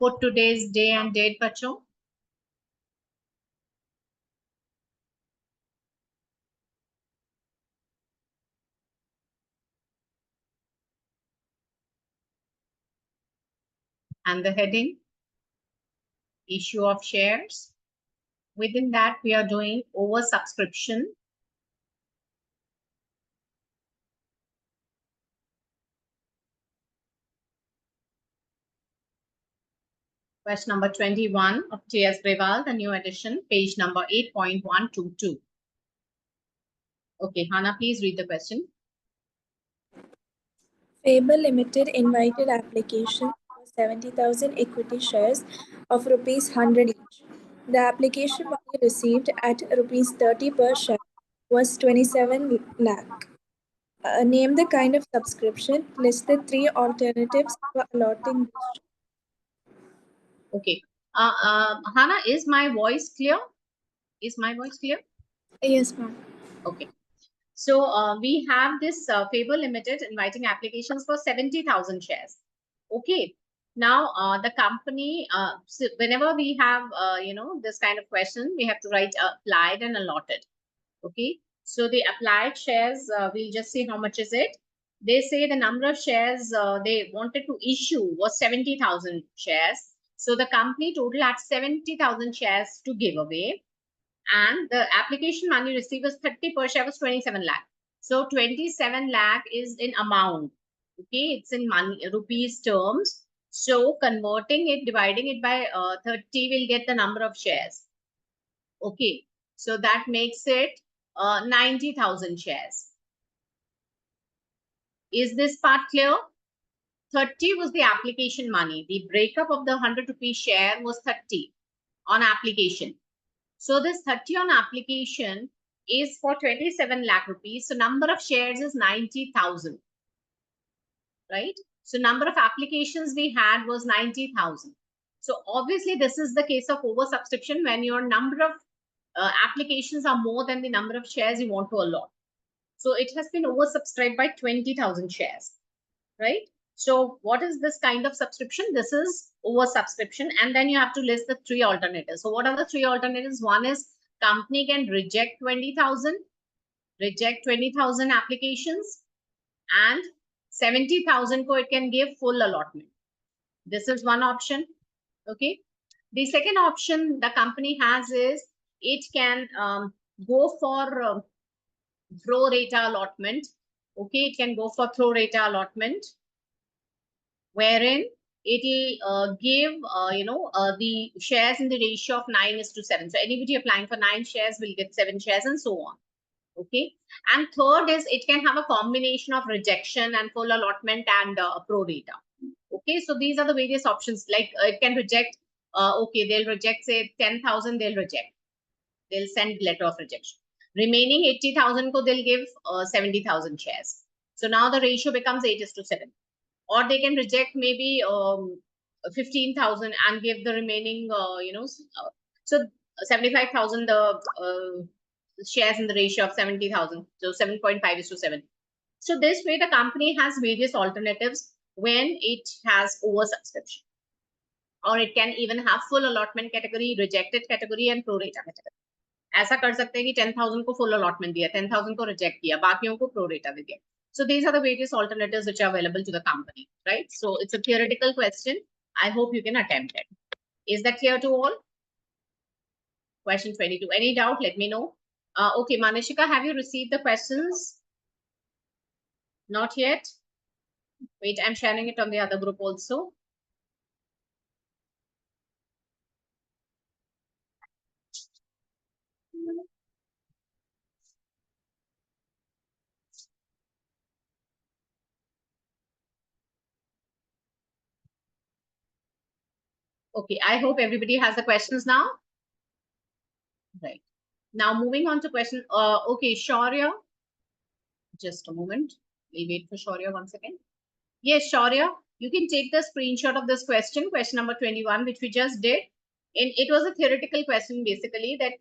put today's day and date, बच्चों. And the heading, issue of shares. Within that, we are doing oversubscription. Question number 21 of T.S. Grewal, the new edition, page number 8.122. Okay, Hannah, please read the question. Faber Limited invited application for 70,000 equity shares of rupees 100 each. The application money received at rupees 30 per share was 27 lakh. Name the kind of subscription. List the three alternatives for allotting this share. Okay. Hannah, is my voice clear? Is my voice clear? Yes, ma'am. Okay. So we have this Faber Limited inviting applications for 70,000 shares. Okay. Now the company, so whenever we have, this kind of question, we have to write applied and allotted. Okay. So the applied shares, we'll just see how much is it. They say the number of shares they wanted to issue was 70,000 shares. So the company total had 70,000 shares to give away. And the application money received was 30 per share was 27 lakh. So 27 lakh is in amount. Okay, it's in money, rupees terms. So converting it, dividing it by 30 will get the number of shares. Okay, so that makes it 90,000 shares. Is this part clear? 30 was the application money. The breakup of the 100 rupee share was 30 on application. So this 30 on application is for 27 lakh rupees. So number of shares is 90,000, right? So number of applications we had was 90,000. So obviously this is the case of oversubscription when your number of applications are more than the number of shares you want to allot. So it has been oversubscribed by 20,000 shares, right? So what is this kind of subscription? This is oversubscription. And then you have to list the three alternatives. So what are the three alternatives? One is company can reject 20,000 applications, and 70,000 ko it can give full allotment. This is one option. Okay. The second option the company has is it can go for pro rata allotment. Okay. It can go for pro rata allotment, wherein it will give, the shares in the ratio of 9:7. So anybody applying for 9 shares will get 7 shares and so on. Okay. And third is it can have a combination of rejection and full allotment and pro rata. Okay. So these are the various options. Like it can reject, okay, they'll reject, say 10,000, they'll reject. They'll send letter of rejection. Remaining 80,000 ko they'll give 70,000 shares. So now the ratio becomes 8:7. Or they can reject maybe 15,000 and give the remaining, so 75,000 the shares in the ratio of 70,000. So 7.5:7. So this way the company has various alternatives when it has oversubscription. Or it can even have full allotment category, rejected category and pro rata category. ऐसा कर सकते हैं कि 10,000 को full allotment दिया, 10,000 को reject किया, बाकियों को pro rata दे दिया. So these are the various alternatives which are available to the company, right? So it's a theoretical question. I hope you can attempt it. Is that clear to all? Question 22. Any doubt? Let me know. Okay, Manishika, have you received the questions? Not yet. Wait, I'm sharing it on the other group also. Okay, I hope everybody has the questions now. Right. Now moving on to question. Okay, Shaurya. Just a moment. We'll wait for Shaurya 1 second. Yes, Shaurya, you can take the screenshot of this question number 21, which we just did. And it was a theoretical question, basically, that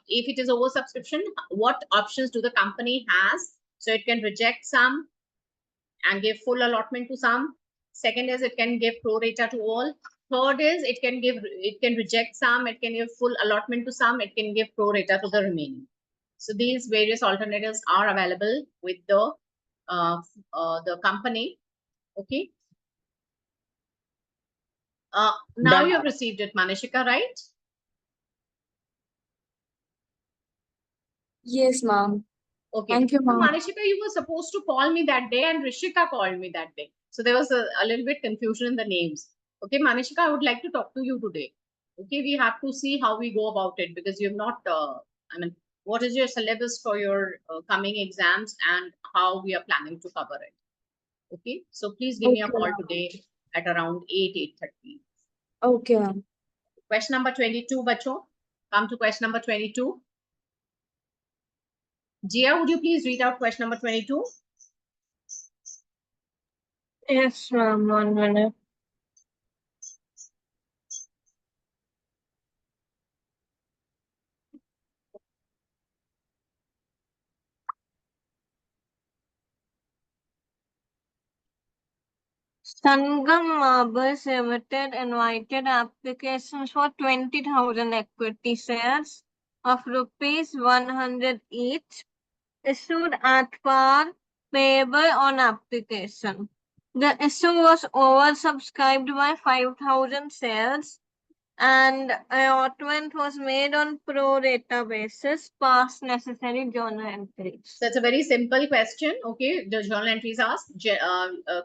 if it is oversubscription, what options do the company has? So it can reject some and give full allotment to some. Second is it can give pro rata to all. Third is it can reject some, it can give full allotment to some, it can give pro rata to the remaining. So these various alternatives are available with the company. Okay. Now Done. you've received it, Manishika, right? Yes, ma'am. Okay. Thank you, So ma'am. Manishika, you were supposed to call me that day and Rishika called me that day. So there was a little bit confusion in the names. Okay, Manishika, I would like to talk to you today. Okay, we have to see how we go about it because you've not, I mean, what is your syllabus for your coming exams and how we are planning to cover it. Okay, so please give me a Okay, call ma'am. today at around 8:30. Okay, ma'am. Question number 22, bacho. Come to question number 22. Jia, would you please read out question number 22? Yes, ma'am. 1 minute. Sangam Marbles Limited invited applications for 20,000 equity shares of rupees 100 each, issued at par, payable on application. The issue was oversubscribed by 5,000 shares, and allotment was made on pro rata basis past necessary journal entries. So it's a very simple question. Okay, the journal entries asked.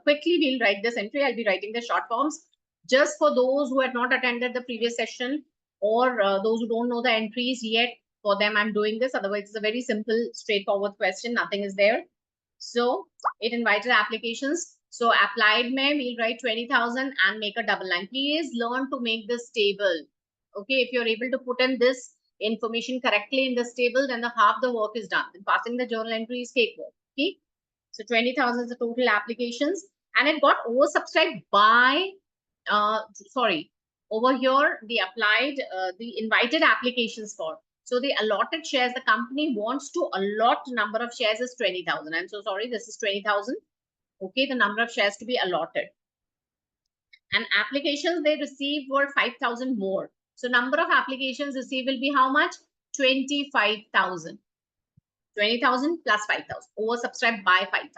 Quickly, we'll write this entry. I'll be writing the short forms just for those who had not attended the previous session or those who don't know the entries yet. For them, I'm doing this. Otherwise, it's a very simple, straightforward question. Nothing is there. So it invited applications. So applied may we'll write 20,000 and make a double line. Please learn to make this table. Okay, if you're able to put in this information correctly in this table, then the half the work is done. And passing the journal entry is cakewalk. Okay, so 20,000 is the total applications, and it got oversubscribed by sorry, over here the invited applications for. So the allotted shares, the company wants to allot number of shares is 20,000. I'm so sorry, this is 20,000. Okay, the number of shares to be allotted. And applications they received were 5,000 more. So number of applications received will be how much? 25,000. 20,000 plus 5,000. Oversubscribed by 5,000.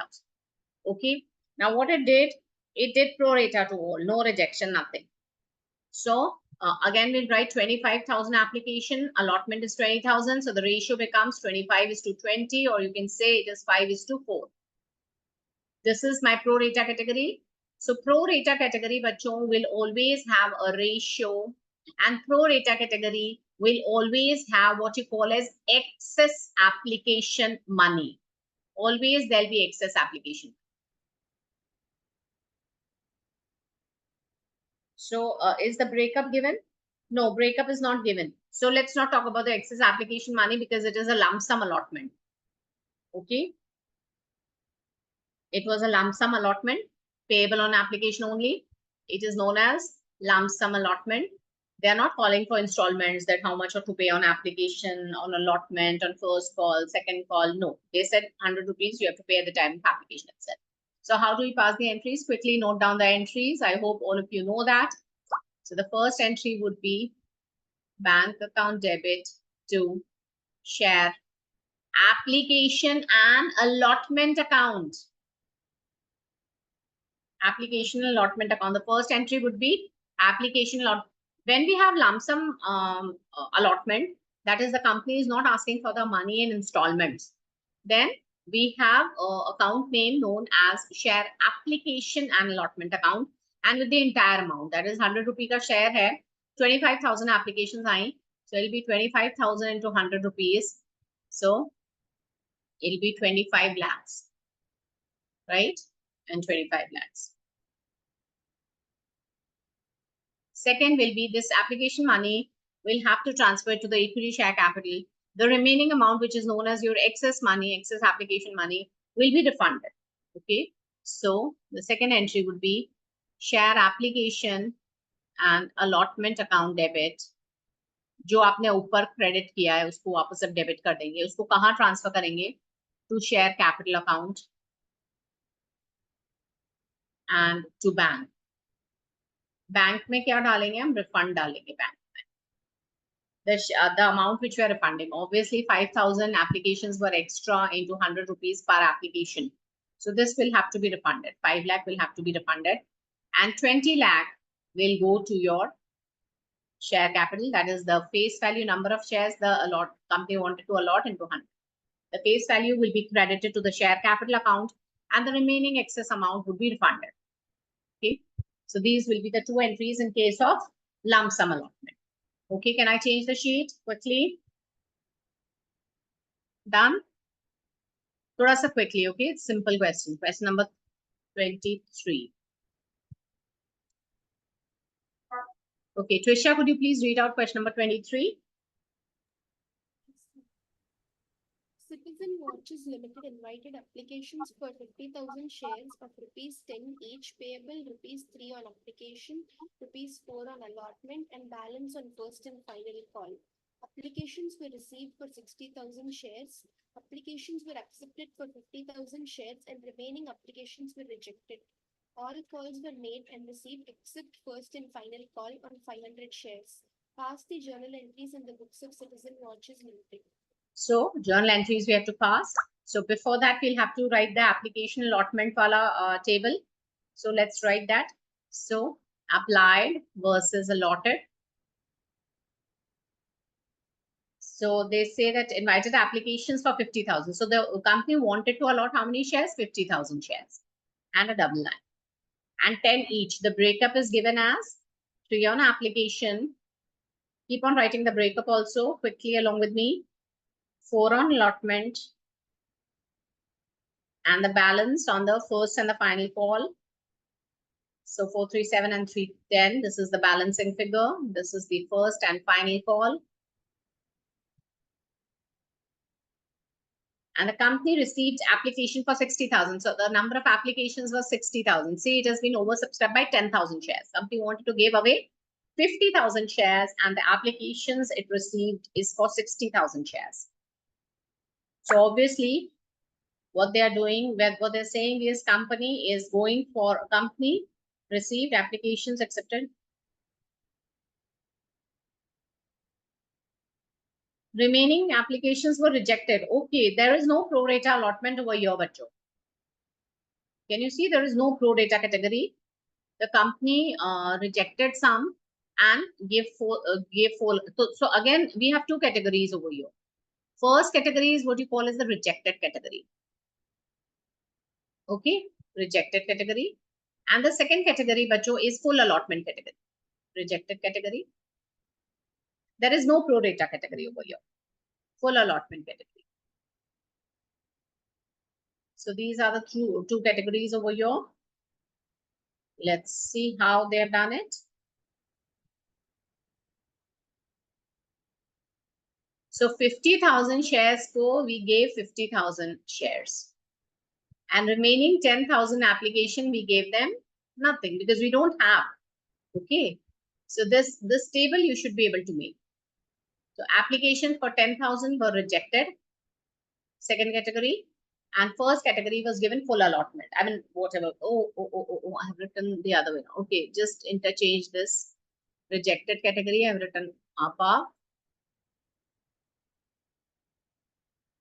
Okay. Now what it did pro rata to all. No rejection, nothing. So again, we'll write 25,000 application. Allotment is 20,000. So the ratio becomes 25:20, or you can say it is 5:4. This is my pro rata category. So pro rata category bachon will always have a ratio, and pro rata category will always have what you call as excess application money. Always there'll be excess application. So is the breakup given? No, breakup is not given. So let's not talk about the excess application money because it is a lump sum allotment. Okay. It was a lump sum allotment payable on application only. It is known as lump sum allotment. They are not calling for installments that how much are to pay on application, on allotment, on first call, second call. No, they said 100 rupees you have to pay at the time of application itself. So how do we pass the entries? Quickly note down the entries. I hope all of you know that. So the first entry would be bank account debit to share application and allotment account. Application allotment account. The first entry would be application allotment. When we have lump sum allotment, that is the company is not asking for the money in installments. Then we have account name known as share application and allotment account, and with the entire amount, that is 100 rupee ka share hai, 25,000 applications aayi, so it'll be 25,000 into 100 rupees, so it'll be 25 lakhs, right? And 25 lakhs. Second will be this application money will have to transfer to the equity share capital. The remaining amount, which is known as your excess money, excess application money, will be refunded. Okay. So the second entry would be share application and allotment account debit. जो आपने ऊपर credit किया है उसको वापस अब debit कर देंगे. उसको कहाँ ट्रांसफर करेंगे? To share capital account. and to bank. Bank में क्या डालेंगे हम? Refund डालेंगे bank. The amount which we are refunding. Obviously, 5,000 applications were extra into 100 rupees per application. So this will have to be refunded. 5 lakh will have to be refunded. And 20 lakh will go to your share capital. That is the face value number of shares the company wanted to allot into 100. The face value will be credited to the share capital account and the remaining excess amount would be refunded. Okay. So these will be the two entries in case of lump sum allotment. Okay, can I change the sheet quickly? Done? Thoda sa quickly, okay? It's simple question. Question number 23. Okay, Trisha, could you please read out question number 23? Citizen Watches Limited invited applications for 50,000 shares of rupees 10 each, payable rupees 3 on application, rupees 4 on allotment, and balance on first and final call. Applications were received for 60,000 shares. Applications were accepted for 50,000 shares, and remaining applications were rejected. All calls were made and received except first and final call on 500 shares. Pass the journal entries in the books of Citizen Watches Limited. So journal entries we have to pass. So before that, we'll have to write the application allotment wala table. So let's write that. So applied versus allotted. So they say that invited applications for 50,000. So the company wanted to allot how many shares? 50,000 shares and a double line. And 10 each. The breakup is given as 3 on application. Keep on writing the breakup also quickly along with me. 4 on allotment. And the balance on the first and the final call. So 437 and 310. This is the balancing figure. This is the first and final call. And the company received application for 60,000. So the number of applications was 60,000. See, it has been oversubscribed by 10,000 shares. Company wanted to give away 50,000 shares and the applications it received is for 60,000 shares. So obviously, what they are doing, what they're saying is company is going for a company received applications accepted. Remaining applications were rejected. Okay, there is no pro rata allotment over here, bacho. Can you see there is no pro rata category? The company rejected some and gave four. So again, we have two categories over here. First category is what you call as the rejected category. Okay, rejected category. And the second category, bacho, is full allotment category. Rejected category. There is no pro rata category over here. Full allotment category. So these are the two categories over here. Let's see how they have done it. So 50,000 shares ko we gave 50,000 shares. And remaining 10,000 application, we gave them nothing because we don't have. Okay. So this table you should be able to make. So application for 10,000 were rejected. Second category. And first category was given full allotment. I mean, whatever. Oh, I have written the other way. Okay, just interchange this. Rejected category, I have written above.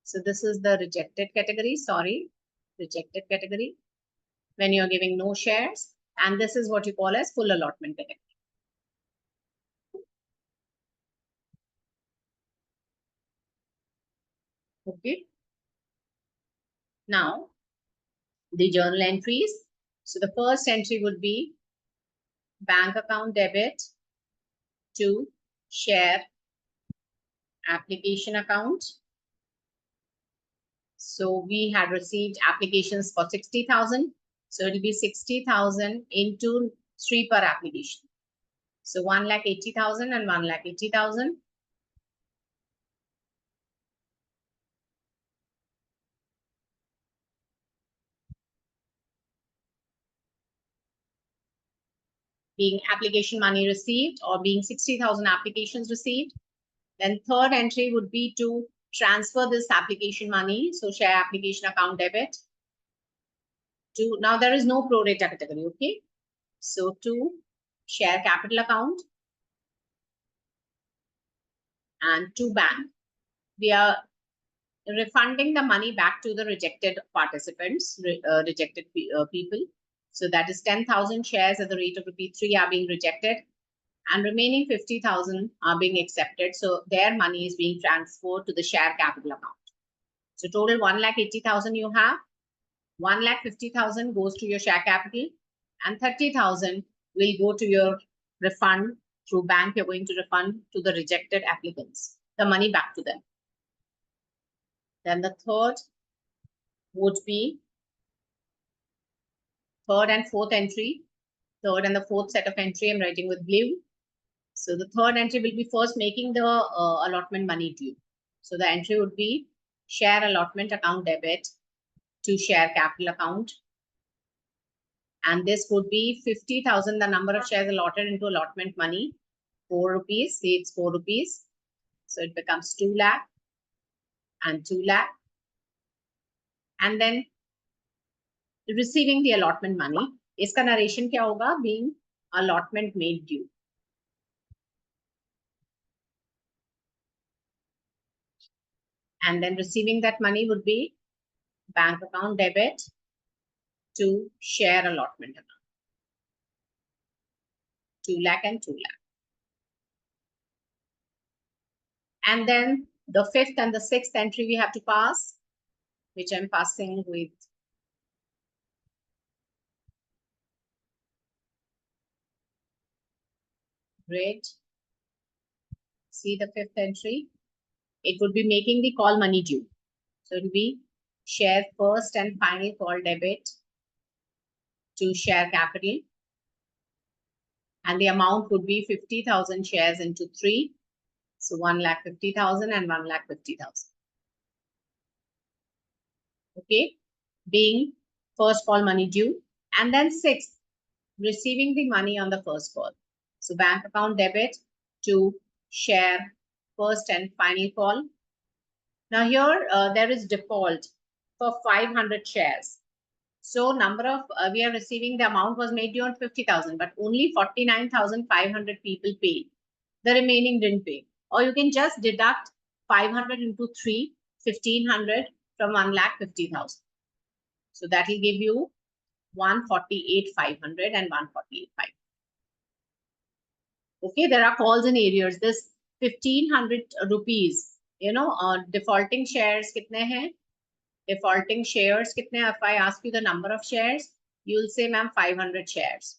So this is the rejected category. Sorry, rejected category. When you are giving no shares. And this is what you call as full allotment category. Okay. Now, the journal entries. So the first entry would be bank account debit to share application account. So we had received applications for 60,000. So it will be 60,000 into 3 per application. So 1,80,000 and 1,80,000. Being application money received or being 60,000 applications received. Then third entry would be to transfer this application money. So share application account debit. to, now there is no pro rata category, okay? So to share capital account and to bank, we are refunding the money back to the rejected participants, rejected people. So that is 10,000 shares at the rate of ₹3 are being rejected, and remaining 50,000 are being accepted. So their money is being transferred to the share capital account. So total 1,80,000 you have, 1,50,000 goes to your share capital, and 30,000 will go to your refund through bank. You're going to refund to the rejected applicants, the money back to them. Then the third would be third and fourth entry. Third and the fourth set of entry I'm writing with blue. So the third entry will be first making the allotment money due. So the entry would be share allotment account debit to share capital account. And this would be 50,000, the number of shares allotted into allotment money, 4 rupees, say it's 4 rupees. So it becomes 2 lakh and 2 lakh. And then receiving the allotment money. Iska narration kya hoga? Being allotment made due. And then receiving that money would be bank account debit to share allotment account. 2 lakh and 2 lakh. And then the fifth and the sixth entry we have to pass, which I'm passing with red. See the fifth entry? It would be making the call money due. So it will be share first and final call debit to share capital. And the amount would be 50,000 shares into 3. So 1,50,000 and 1,50,000. Okay, being first call money due. And then sixth, receiving the money on the first call. So bank account debit to share first and final call. Now here there is default for 500 shares. So number of, we are receiving, the amount was made due on 50,000, but only 49,500 people paid. The remaining didn't pay. Or you can just deduct 500 into 3, 1,500 from 1,50,000. So that will give you 148,500 and 148,500. Okay, there are calls in arrears. This 1,500 rupees, defaulting shares kitne hain? Defaulting shares kitne? If I ask you the number of shares, you'll say, ma'am, 500 shares.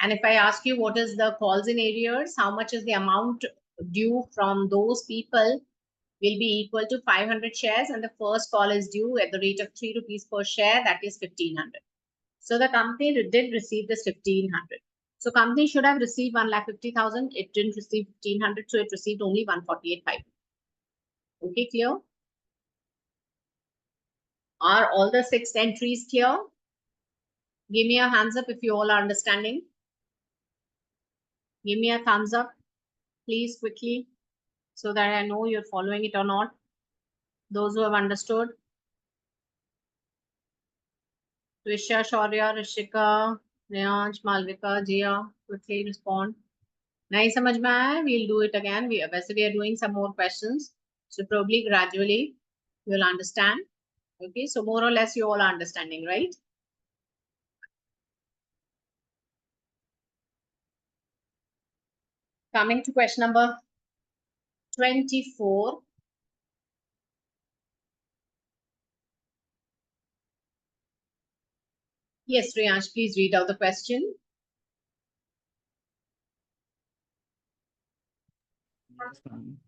And if I ask you what is the calls in arrears, how much is the amount due from those people, will be equal to 500 shares, and the first call is due at the rate of 3 rupees per share, that is 1,500. So the company did receive this 1,500. So company should have received 1,50,000. It didn't receive 1,500, so it received only 148,500. Okay, clear? Are all the 6 entries clear? Give me a hands up if you all are understanding. Give me a thumbs up, please, quickly, so that I know you're following it or not. Those who have understood. Trisha, Shaurya, Rishika, Neanch, Malvika, Jia, quickly respond. Nahi samajh mein aaya, we'll do it again. We are doing some more questions. So probably gradually you'll understand. Okay, so more or less you all are understanding, right? Coming to question number 24. Yes, Riyansh, please read out the question. Yes, ma'am.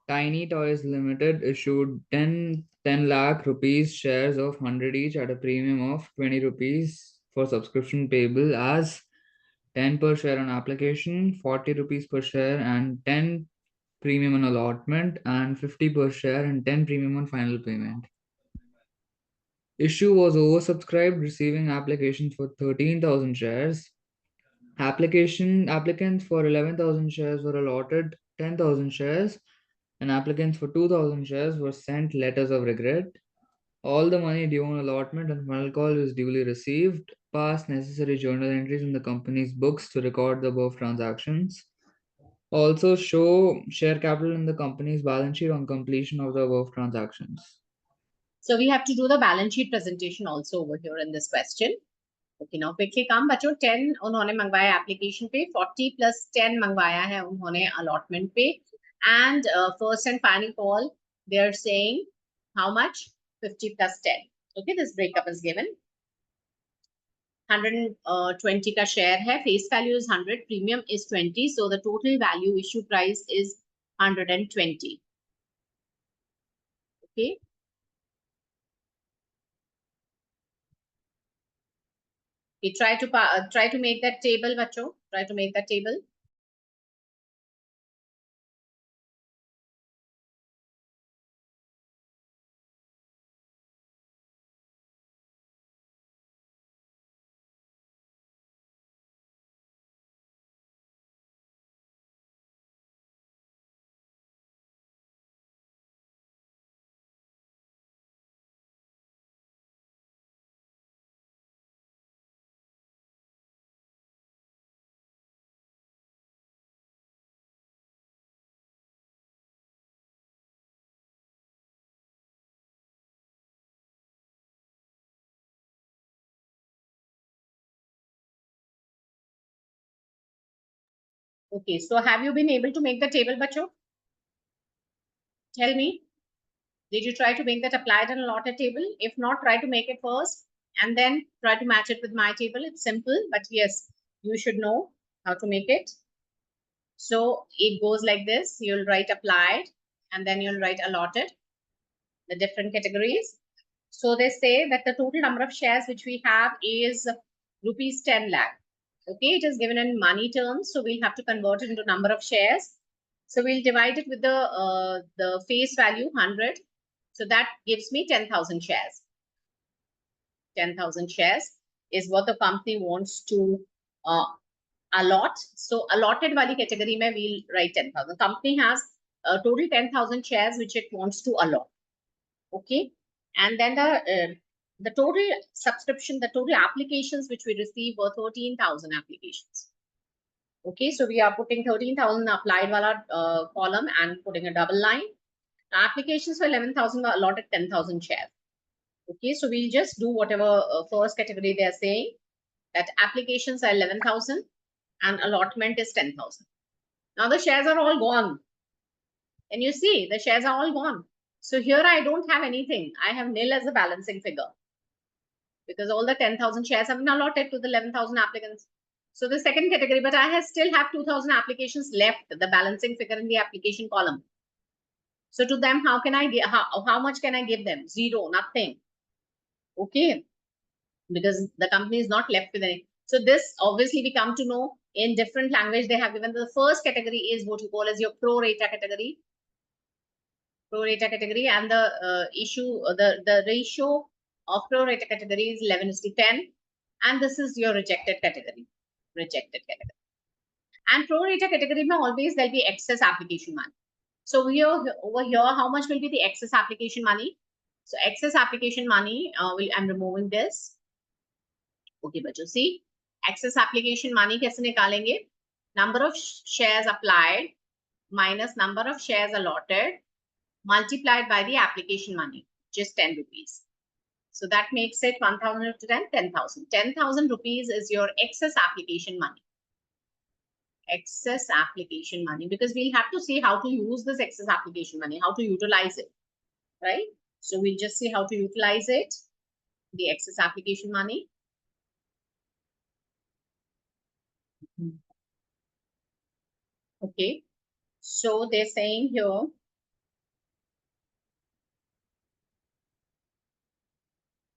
Tiny Toys Limited issued 10 lakh rupees shares of 100 each at a premium of 20 rupees for subscription payable as 10 per share on application, 40 rupees per share and 10 premium on allotment, and 50 per share and 10 premium on final payment. Issue was oversubscribed, receiving applications for 13,000 shares. Applicants for 11,000 shares were allotted 10,000 shares, and applicants for 2,000 shares were sent letters of regret. All the money due on allotment and final call is duly received. Pass necessary journal entries in the company's books to record the above transactions. Also show share capital in the company's balance sheet on completion of the above transactions. So we have to do the balance sheet presentation also over here in this question. Okay, now quickly come बच्चों 10 उन्होंने मंगवाया application पे, 40 plus 10 मंगवाया है उन्होंने allotment पे, and first and final call they are saying how much? 50 plus 10. Okay, this breakup is given. 120 का share है, face value is 100, premium is 20, so the total value issue price is 120. Okay. We try to make that table, बच्चों. Try to make that table. Okay, so have you been able to make the table, bacho? Tell me, did you try to make that applied and allotted table? If not, try to make it first and then try to match it with my table. It's simple, but yes, you should know how to make it. So it goes like this. You'll write applied and then you'll write allotted, the different categories. So they say that the total number of shares which we have is rupees 10 lakh. Okay, it is given in money terms, so we'll have to convert it into number of shares. So we'll divide it with the face value 100. So that gives me 10,000 shares. 10,000 shares is what the company wants to allot. So allotted wali category mein we'll write 10,000. Company has total 10,000 shares which it wants to allot. Okay, and then the total subscription, the total applications which we receive were 13,000 applications. Okay, so we are putting 13,000 applied wala column and putting a double line. Applications for 11,000 were allotted 10,000 shares. Okay, so we'll just do whatever first category they are saying, that applications are 11,000 and allotment is 10,000. Now the shares are all gone. And you see, the shares are all gone. So here I don't have anything. I have nil as a balancing figure because all the 10,000 shares have been allotted to the 11,000 applicants. So the second category, but I still have 2,000 applications left, the balancing figure in the application column. So to them, how can I give, how much can I give them? Zero, nothing. Okay, because the company is not left with any. So this obviously we come to know in different language they have given. The first category is what you call as your pro rata category. Pro rata category, and the ratio of pro rata category is 11:10, and this is your rejected category. Rejected category. And pro rata category mein always there'll be excess application money. So over here, how much will be the excess application money? So excess application money, I'm removing this. Okay, बच्चों, see, excess application money कैसे निकालेंगे? Number of shares applied minus number of shares allotted multiplied by the application money, just 10 rupees. So that makes it 1,000 to 10, 10,000. 10,000 rupees is your excess application money. Excess application money, because we'll have to see how to use this excess application money, how to utilize it, right? So we'll just see how to utilize it, the excess application money. Okay, so they're saying here,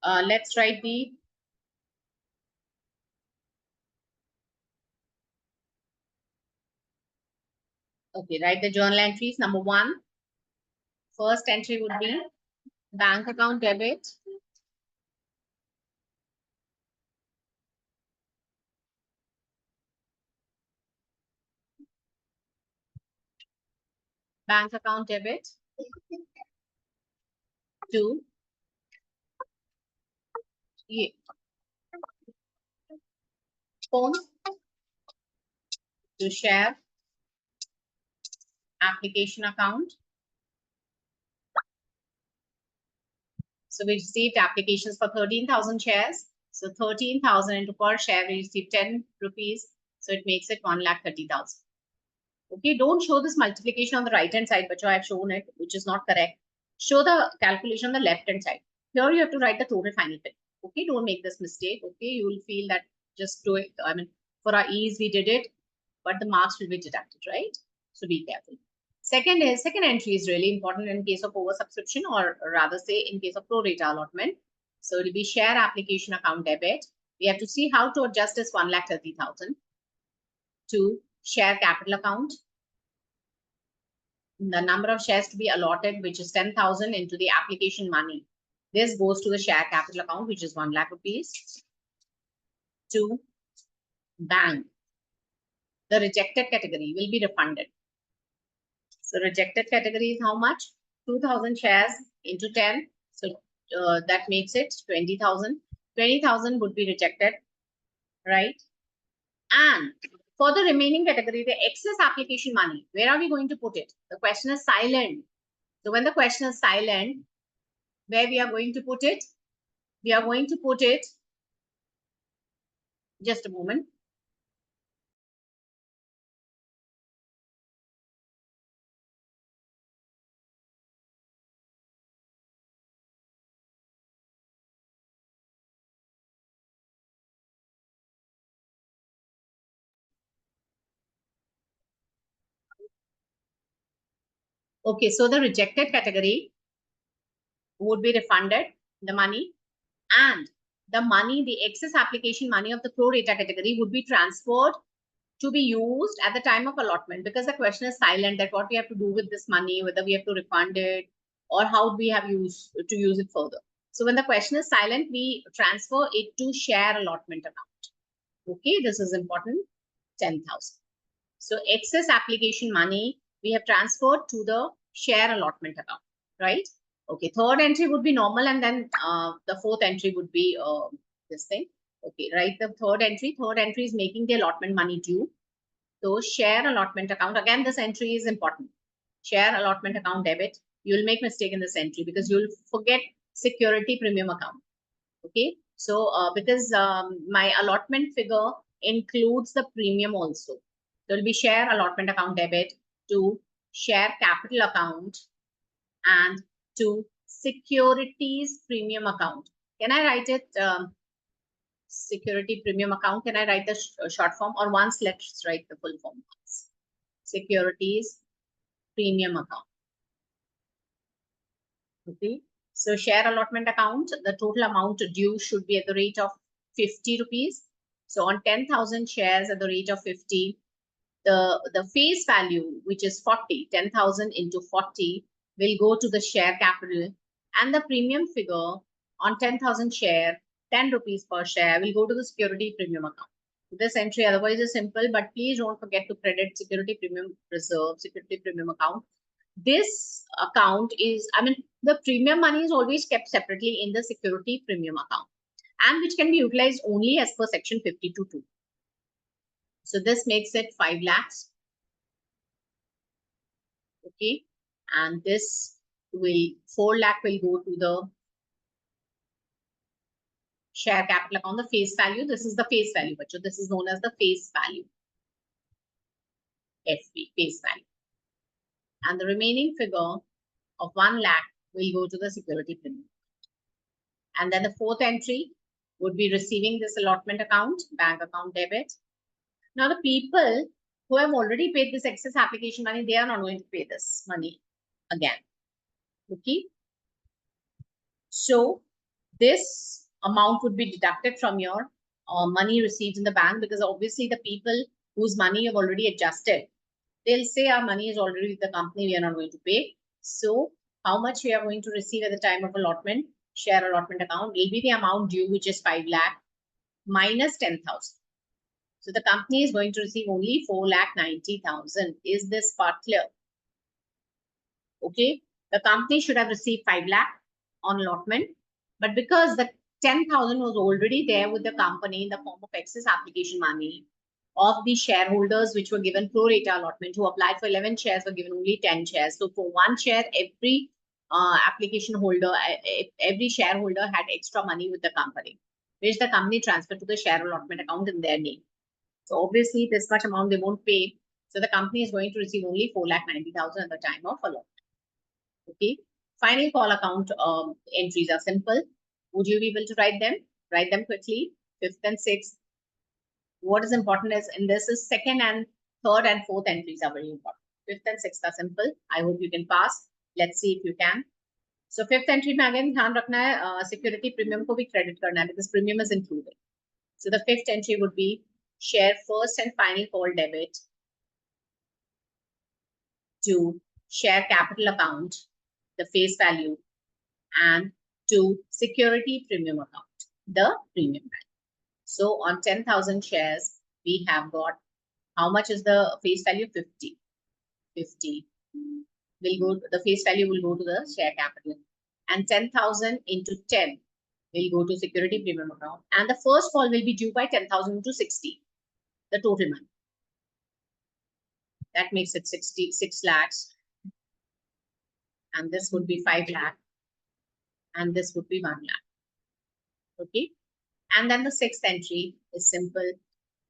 let's write the write the journal entries. Number one, first entry would be bank account debit. Bank account debit. 2, ये phone to share application account. So we received applications for 13,000 shares. So 13,000 into per share, we received 10 rupees. So it makes it 1,30,000. Okay, don't show this multiplication on the right hand side, but I have shown it, which is not correct. Show the calculation on the left hand side. Here you have to write the total final figure. Okay, don't make this mistake. Okay, you will feel that just do it. I mean, for our ease, we did it, but the marks will be deducted, right? So be careful. Second entry is really important in case of oversubscription, or rather say in case of pro rata allotment. So it will be share application account debit. We have to see how to adjust this 1,30,000 to share capital account. The number of shares to be allotted, which is 10,000, into the application money. This goes to the share capital account, which is 1 lakh rupees, to bank. The rejected category will be refunded. So rejected category is how much? 2,000 shares into 10. So that makes it 20,000. 20,000 would be rejected, right? And for the remaining category, the excess application money, where are we going to put it? The question is silent. So when the question is silent, where we are going to put it? We are going to put it, just a moment. Okay, so the rejected category would be refunded, the money, and the money, the excess application money of the pro rata category would be transferred to be used at the time of allotment, because the question is silent that what we have to do with this money, whether we have to refund it or how we have use it further. So when the question is silent, we transfer it to share allotment account. Okay, this is important, 10,000. So excess application money we have transferred to the share allotment account, right? Okay, third entry would be normal, and then the fourth entry would be this thing. Okay, right, the third entry is making the allotment money due. So share allotment account, again, this entry is important. Share allotment account debit. You'll make mistake in this entry because you'll forget security premium account. Okay, so because my allotment figure includes the premium also. There will be share allotment account debit to share capital account and to securities premium account. Can I write it security premium account? Can I write the short form, or once let's write the full form once? Securities premium account. Okay, so share allotment account, the total amount due should be at the rate of 50 rupees. So on 10,000 shares at the rate of 50, the face value, which is 40, 10,000 into 40, will go to the share capital, and the premium figure on 10,000 share, 10 rupees per share, will go to the security premium account. This entry otherwise is simple, but please don't forget to credit security premium reserve, security premium account. This account is, I mean, the premium money is always kept separately in the security premium account, and which can be utilized only as per section 52(2). So this makes it 5 lakhs. Okay, and this will 4 lakh will go to the share capital account, the face value. This is the face value, but this is known as the face value, FV, face value. And the remaining figure of 1 lakh will go to the security premium. And then the fourth entry would be receiving this allotment account, bank account debit. Now the people who have already paid this excess application money, they are not going to pay this money again. Okay. So this amount would be deducted from your money received in the bank, because obviously the people whose money you've already adjusted, they'll say our money is already with the company, we are not going to pay. So how much we are going to receive at the time of allotment, share allotment account, will be the amount due, which is 5 lakh minus 10,000. So the company is going to receive only 4,90,000. Is this part clear? Okay, the company should have received 5 lakh on allotment, but because the 10,000 was already there with the company in the form of excess application money of the shareholders which were given pro rata allotment, who applied for 11 shares were given only 10 shares. So for one share, every application holder, every shareholder had extra money with the company, which the company transferred to the share allotment account in their name. So obviously this much amount they won't pay. So the company is going to receive only 4,90,000 at the time of allotment. Okay. Final call account entries are simple. Would you be able to write them? Write them quickly. Fifth and sixth. What is important is in this is second and third and fourth entries are very important. Fifth and sixth are simple. I hope you can pass. Let's see if you can. So fifth entry में again ध्यान रखना है security premium को भी credit करना है because premium is included. So the fifth entry would be share first and final call debit to share capital account, the face value, and to security premium account, the premium value. So on 10,000 shares, we have got how much is the face value? 50. 50 will go, the face value will go to the share capital, and 10,000 into 10 will go to security premium account, and the first call will be due by 10,000 into 60, the total money. That makes it 66 lakhs, and this would be 5 lakh, and this would be 1 lakh. Okay. And then the sixth entry is simple,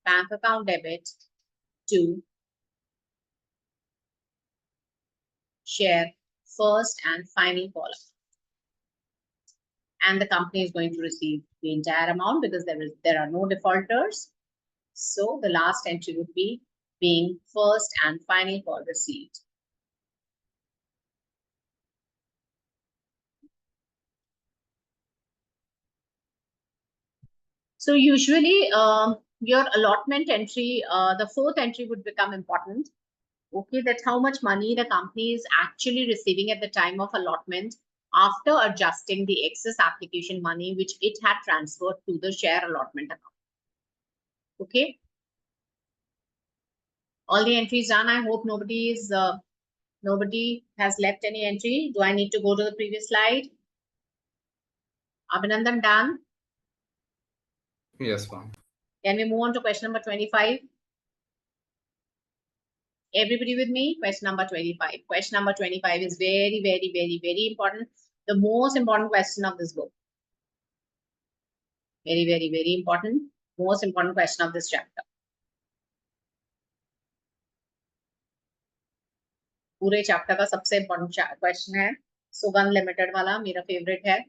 bank account debit to share first and final call. And the company is going to receive the entire amount because there are no defaulters. So the last entry would be being first and final call received. So usually your allotment entry, the fourth entry would become important. Okay, that's how much money the company is actually receiving at the time of allotment after adjusting the excess application money which it had transferred to the share allotment account. Okay. All the entries done. I hope nobody has left any entry. Do I need to go to the previous slide? Abhinandan, done? Yes, ma'am. Can we move on to question number 25? Everybody with me? Question number 25. Question number 25 is very, very, very, very important. The most important question of this book. Very, very, very important. Most important question of this chapter. पूरे chapter का सबसे important question है, सुगंध limited वाला मेरा favourite है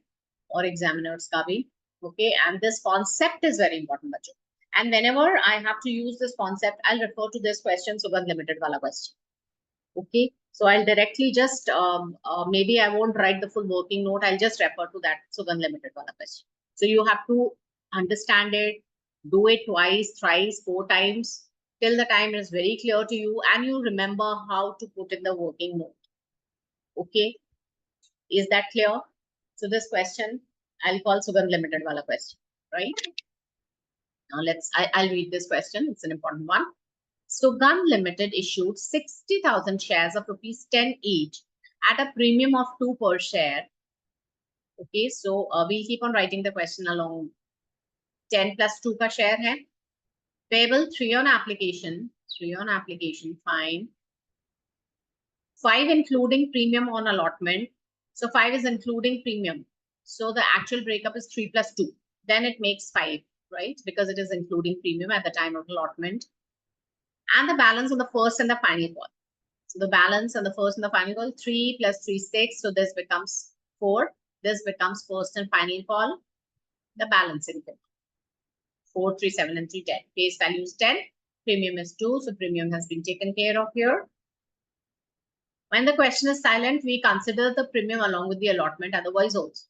और examiners का भी. Okay, and this concept is very important, बच्चों. And whenever I have to use this concept, I'll refer to this question, Sugandh Limited wala question. Okay, so I'll directly just maybe I won't write the full working note. I'll just refer to that Sugandh Limited wala question. So you have to understand it, do it twice, thrice, 4 times till the time is very clear to you and you remember how to put in the working note. Okay, is that clear? So this question I'll call Sugandh Limited wala question, right? Now I'll read this question. It's an important one. Sugandh Limited issued 60,000 shares of ₹10 each at a premium of 2 per share. Okay, so we'll keep on writing the question along. 10 plus 2 ka share hai. Payable 3 on application. 3 on application, fine. 5 including premium on allotment. So 5 is including premium. So the actual breakup is 3 plus 2. Then it makes 5, right? Because it is including premium at the time of allotment. And the balance on the first and the final call. So the balance on the first and the final call, 3 plus 3, 6. So this becomes 4. This becomes first and final call. The balancing thing. 4, 3, 7, and 3, 10. Face value is 10. Premium is 2. So premium has been taken care of here. When the question is silent, we consider the premium along with the allotment, otherwise also.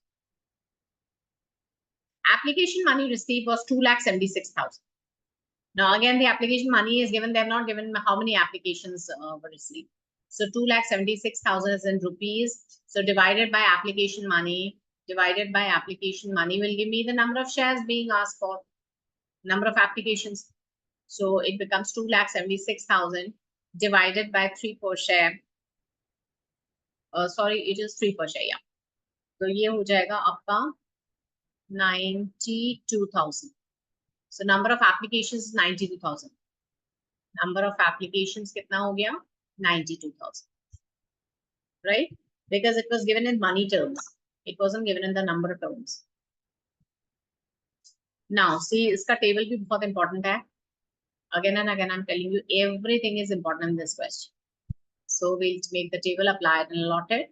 Application money received was 2,76,000. Now again, the application money is given. They have not given how many applications were received. So 2,76,000 is in rupees. So divided by application money will give me the number of shares being asked for, number of applications. So it becomes 2,76,000 divided by 3 per share. Sorry, it is 3 per share. Yeah. So ये हो जाएगा आपका 92,000. So number of applications is 92,000. Number of applications kitna ho gaya? 92,000. Right? Because it was given in money terms. It wasn't given in the number terms. Now, see, iska table bhi bahut important hai. Again and again, I'm telling you, everything is important in this question. So we'll make the table applied and allotted.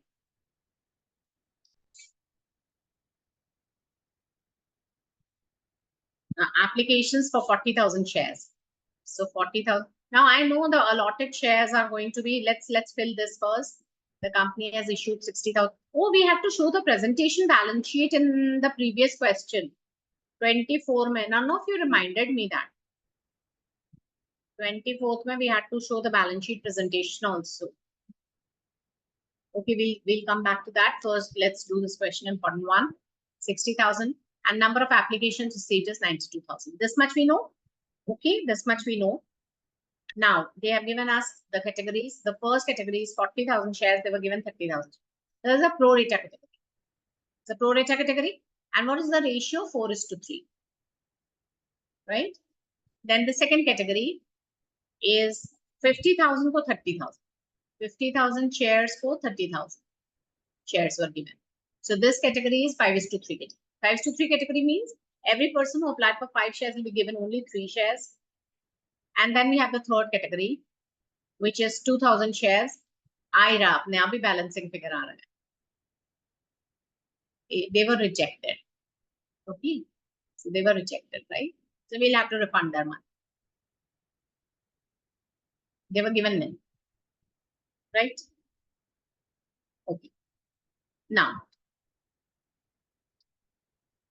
Applications for 40,000 shares. So 40,000. Now I know the allotted shares are going to be, let's fill this first. The company has issued 60,000. Oh, we have to show the presentation balance sheet in the previous question. 24 mein. None of you reminded me that. 24th mein we had to show the balance sheet presentation also. Okay, we'll come back to that. First, let's do this question important one. 60,000 and number of applications received is 92,000. This much we know. Okay, this much we know. Now, they have given us the categories. The first category is 40,000 shares. They were given 30,000. There is a pro rata category. It's a pro rata category. And what is the ratio? 4:3. Right? Then the second category is 50,000 for 30,000. 50,000 shares for 30,000 shares were given. So this category is 5:3 category. 5:3 category means every person who applied for 5 shares will be given only 3 shares. And then we have the third category, which is 2,000 shares. IRA, अपने आप ही balancing figure आ रहा है. They were rejected. Okay, so they were rejected, right? So we'll have to refund their money. They were given nil, right? Okay. Now,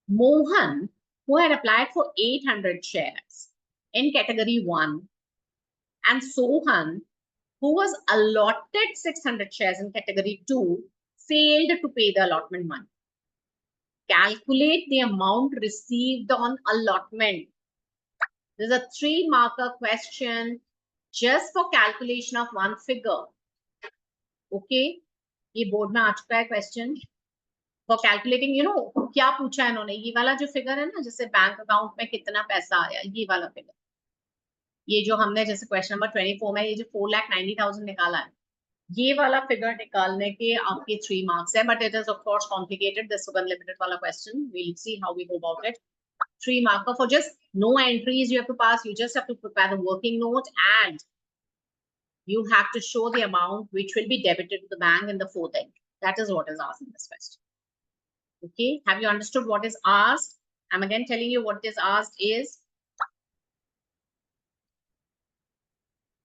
Mohan, who had applied for 800 shares in category 1, and Sohan, who was allotted 600 shares in category 2, failed to pay the allotment money. Calculate the amount received on allotment. There's a 3-marker question just for calculation of one figure. Okay, ये board में आ चुका है question. For calculating, you know, क्या पूछा है इन्होंने? ये वाला जो figure है ना, जैसे बैंक अकाउंट में कितना पैसा आया, ये वाला figure. ये जो हमने जैसे question number 24 में ये जो 4,90,000 निकाला है, ये वाला figure निकालने के आपके 3 marks है, but it is of course complicated. This is unlimited वाला question. We'll see how we go about it. 3 marker for just no entries you have to pass. You just have to prepare the working note and you have to show the amount which will be debited to the bank in the 4th entry. That is what is asked in this question. Okay, have you understood what is asked? I'm again telling you what is asked is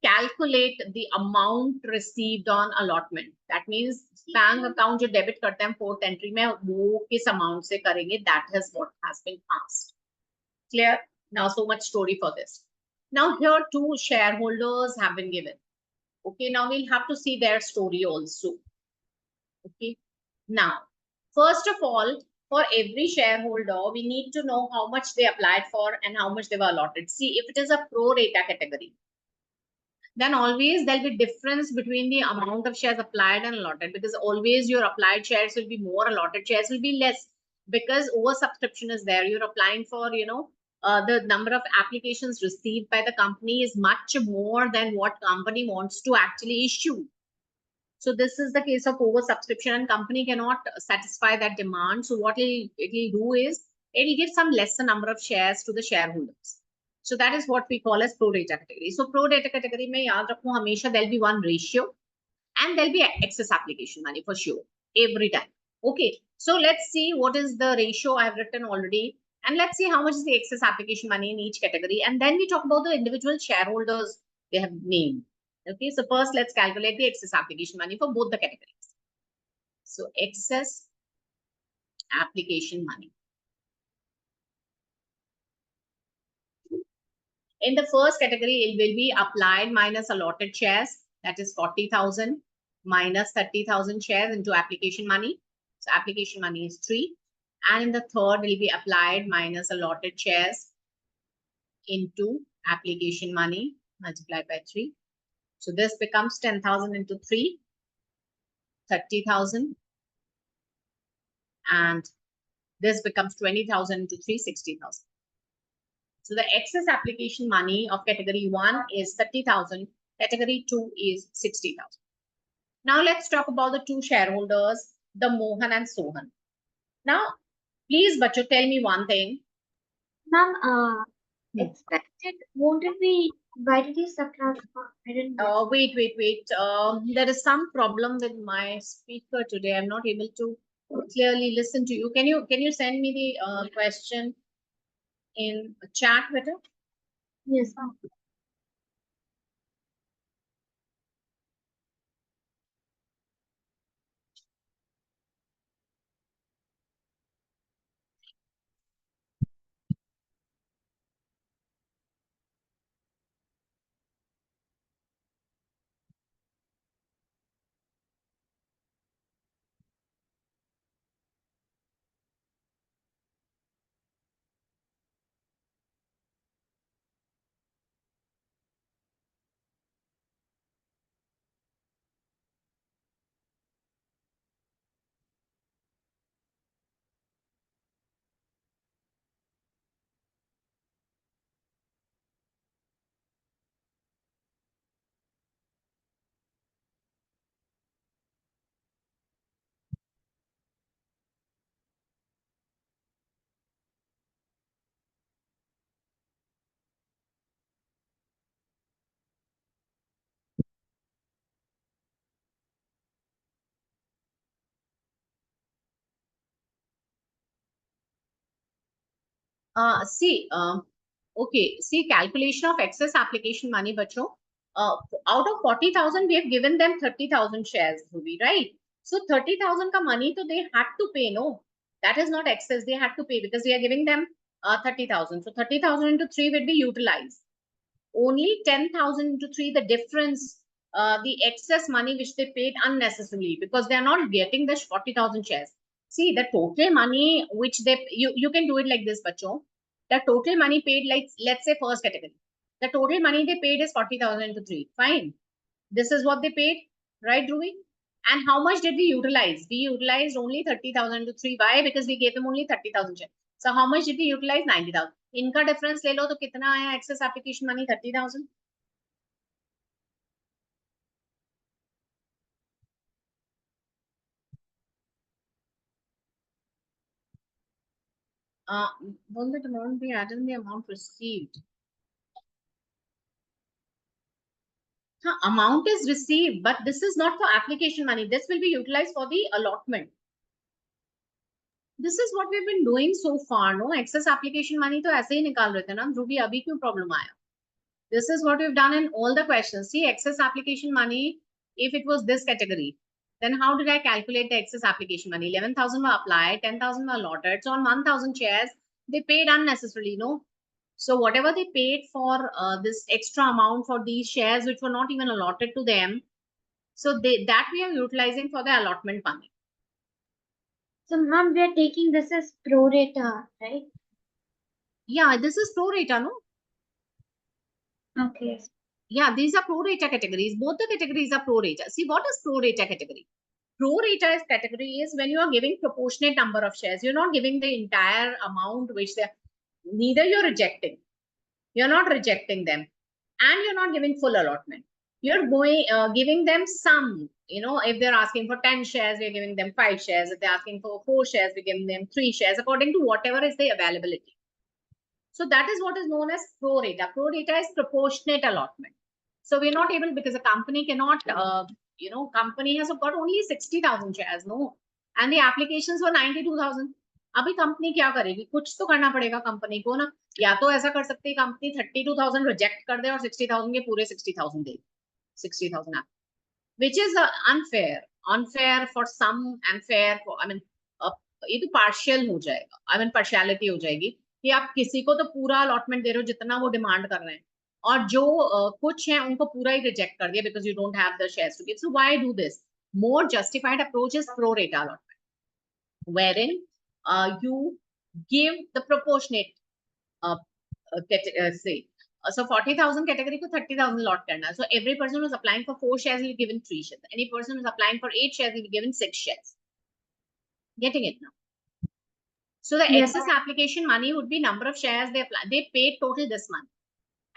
calculate the amount received on allotment. That means bank account जो debit करते हैं 4th entry में वो किस amount से करेंगे? That is what has been asked. Clear? Now so much story for this. Now here 2 shareholders have been given. Okay, now we'll have to see their story also. Okay, now first of all, for every shareholder, we need to know how much they applied for and how much they were allotted. See, if it is a pro rata category, then always there'll be difference between the amount of shares applied and allotted, because always your applied shares will be more, allotted shares will be less, because oversubscription is there. You're applying for, you know, the number of applications received by the company is much more than what company wants to actually issue. So this is the case of oversubscription, and company cannot satisfy that demand. So what it'll do is it'll give some lesser number of shares to the shareholders. So that is what we call as pro rata category. So pro rata category mein yaad rakho hamesha there'll be one ratio and there'll be excess application money for sure every time. Okay, so let's see what is the ratio I've written already, and let's see how much is the excess application money in each category, and then we talk about the individual shareholders they have named. Okay, so first let's calculate the excess application money for both the categories. So excess application money. In the first category, it will be applied minus allotted shares. That is 40,000 minus 30,000 shares into application money. So application money is 3. And in the third will be applied minus allotted shares into application money multiplied by 3. So this becomes 10,000 into 3, 30,000 and This becomes 20,000 into 3, 60,000. So the excess application money of category 1 is 30,000. Category 2 is 60,000. Now let's talk about the two shareholders, the Mohan and Sohan. Now, please, Bacho, tell me one thing. Ma'am, expected, won't it be widely subtracted? I didn't know. Wait. There is some problem with my speaker today. I'm not able to clearly listen to you. Can you send me the question in chat better? Yes, ma'am. See, calculation of excess application money, bacho. Out of 40,000, we have given them 30,000 shares, Ruby, right? So 30,000 ka money, so they had to pay, no? That is not excess, they had to pay because we are giving them 30,000. So 30,000 into 3 will be utilized. Only 10,000 into 3, the difference, the excess money which they paid unnecessarily because they are not getting the 40,000 shares. See, the total money which you can do it like this, bacho. The total money paid, like, let's say first category. The total money they paid is 40,000 into 3. Fine. This is what they paid, right, Dhruvi? And how much did we utilize? We utilized only 30,000 into 3. Why? Because we gave them only 30,000 shares. So how much did we utilize? 90,000. इनका difference ले लो तो कितना आया excess application money? 30,000. Won't the amount be added in the amount received? Amount is received, but this is not for application money. This will be utilized for the allotment. This is what we've been doing so far, no? Excess application money to ऐसे ही निकाल रहे थे ना, ध्रुवी अभी क्यों problem आया? This is what we've done in all the questions. See, excess application money, if it was this category, then how did I calculate the excess application money? 11,000 were applied, 10,000 were allotted. So on 1,000 shares, they paid unnecessarily, no? So whatever they paid for this extra amount for these shares, which were not even allotted to them, so that we are utilizing for the allotment money. So, ma'am, we are taking this as pro rata, right? Yeah, this is pro rata, no? Okay. Yeah, these are pro rata categories. Both the categories are pro rata. See, what is pro rata category? Pro rata category is when you are giving proportionate number of shares. You're not giving the entire amount which they neither you're rejecting. You're not rejecting them, and you're not giving full allotment. You're giving them some. You know, if they're asking for 10 shares, we're giving them 5 shares. If they're asking for 4 shares, we're giving them 3 shares according to whatever is the availability. So that is what is known as pro rata. Pro rata is proportionate allotment. So we're not able, because a company cannot, company has got only 60,000 shares, no, and the applications were 92,000. अभी company क्या करेगी? कुछ तो करना पड़ेगा company को ना. या तो ऐसा कर सकती है कंपनी 32,000 रिजेक्ट कर दे और 60,000 के पूरे 60,000 दे. 60,000, which is unfair for some and fair for, I mean, ये तो पार्शियल हो जाएगा. I mean, पार्शियलिटी हो जाएगी कि आप किसी को तो पूरा अलॉटमेंट दे रहे हो जितना वो डिमांड कर रहे हैं, और जो कुछ हैं उनको पूरा ही रिजेक्ट कर दिया because you don't have the shares to give. So why do this? More justified approach is pro rata allotment, wherein you give the proportionate say. So 40,000 category को 30,000 lot करना है. So every person who's applying for 4 shares will be given 3 shares. Any person who's applying for 8 shares will be given 6 shares. Getting it now? So the Yes. excess application money would be number of shares they paid total this month.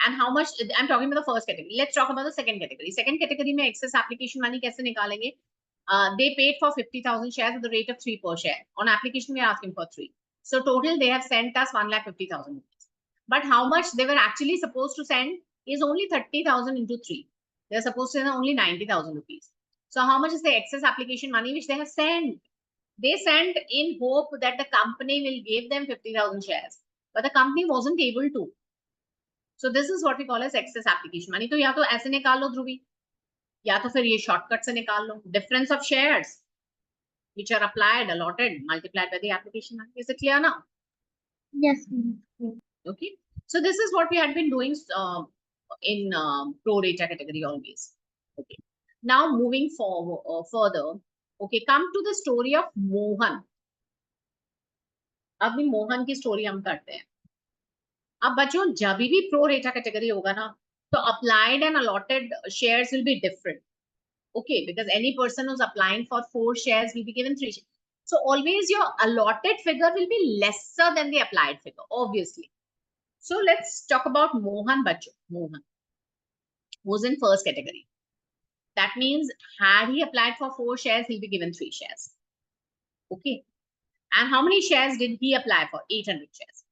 And how much, I'm talking about the first category. Let's talk about the second category. Second category में excess application money कैसे निकालेंगे? They paid for 50,000 shares at the rate of 3 per share. On application, we are asking for 3. So total, they have sent us 1,50,000 rupees. But how much they were actually supposed to send is only 30,000 into 3. They're supposed to send only 90,000 rupees. So how much is the excess application money which they have sent? They sent in hope that the company will give them 50,000 shares. But the company wasn't able to. So this is what we call as excess application money. तो या तो ऐसे निकाल लो ध्रुवी, या तो फिर ये shortcut से निकाल लो. Difference of shares which are applied, allotted, multiplied by the application money. Is it clear now? Yes. Okay. So this is what we had been doing in pro rata category always. Okay. Now moving forward further. Okay, come to the story of Mohan. अभी मोहन की story हम करते हैं. अब बच्चों जब भी pro रेटा कैटेगरी होगा ना, तो applied and allotted shares will be different. Okay, because any person who's applying for 4 shares will be given 3 shares. So always your allotted figure will be lesser than the applied figure, obviously. So let's talk about Mohan Bachcho. Mohan who's in first category. That means had he applied for 4 shares, he'll be given 3 shares. Okay. And how many shares did he apply for? 800 shares.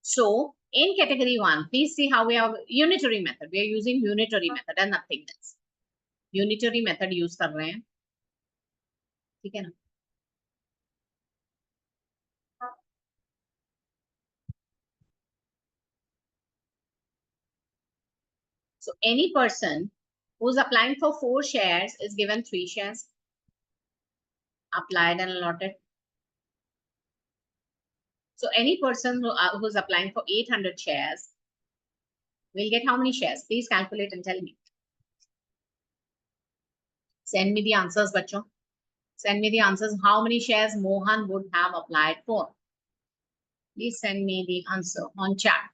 So in category 1, please see how we have unitary method. We are using unitary method and nothing else. Unitary method use कर रहे हैं. ठीक है ना? So any person who's applying for 4 shares is given 3 shares. Applied and allotted. So any person who's applying for 800 shares will get how many shares? Please calculate and tell me. Send me the answers, bachcho. Send me the answers. How many shares Mohan would have applied for? Please send me the answer on chat.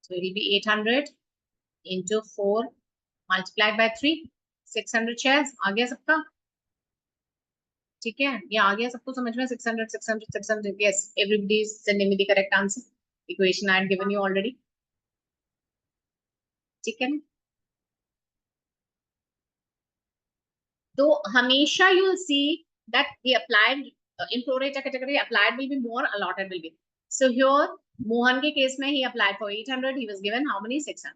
So it will be 800 into 4 multiplied by 3. 600 shares. आ गया सबका? ठीक है? ये आ गया सबको समझ में? 600, 600, 600. Yes, everybody is sending me the correct answer. Equation I had given you already. ठीक है? So हमेशा you will see that the applied in pro rata category, applied will be more, allotted will be. So here Mohan के case में he applied for 800. He was given how many? 600.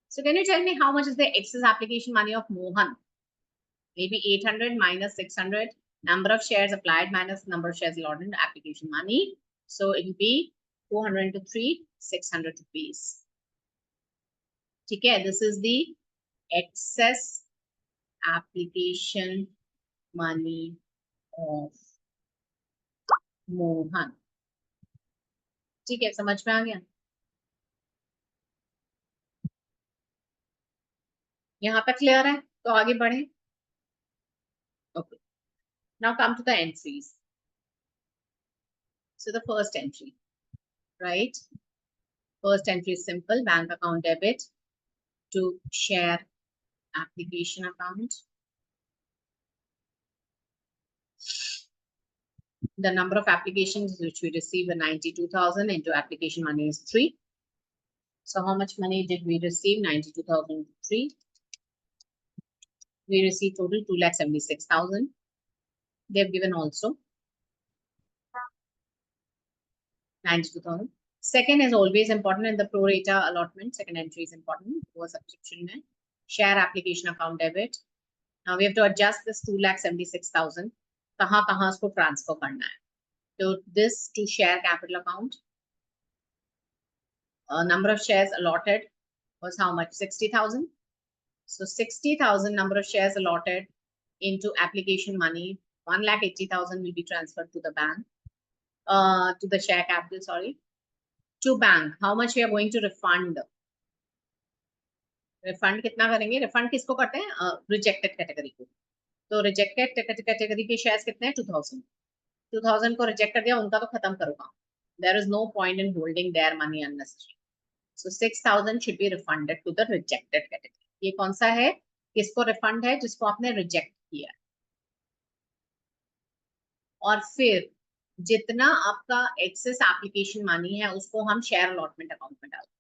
So can you tell me how much is the excess application money of Mohan? Maybe 800 minus 600. Number of shares applied minus number of shares allotted, application money. So it will be 400 into 3, 600 rupees. Okay, this is the excess application money of Mohan. ठीक है, समझ में आ गया? यहाँ तक clear है? तो आगे बढ़े. Okay. Now come to the entries. So the first entry, right? First entry is simple, bank account debit to share application account. The number of applications which we received were 92,000 into application money is 3. So how much money did we receive? 92,003. We received total 2,76,000. They've given also 92,000. Second is always important in the pro rata allotment. Second entry is important. वो subscription में share application account debit. Now we have to adjust this 2,76,000. कहाँ इसको transfer करना है? So this to share capital account. Number of shares allotted was how much? 60,000. So 60,000 number of shares allotted into application money. 1,80,000 will be transferred to the bank. To the share capital, sorry. To bank, how much we are going to refund? Refund कितना करेंगे? Refund किसको करते हैं? Rejected category को. तो rejected category के shares कितने हैं? 2,000. 2,000 को reject कर दिया, उनका तो खत्म करूँगा. There is no point in holding their money unnecessary. So 6,000 should be refunded to the rejected category. ये कौन सा है? किसको refund है? जिसको आपने reject किया. और फिर जितना आपका एक्सेस एप्लीकेशन मनी है उसको हम शेयर अलॉटमेंट अकाउंट में डालते हैं,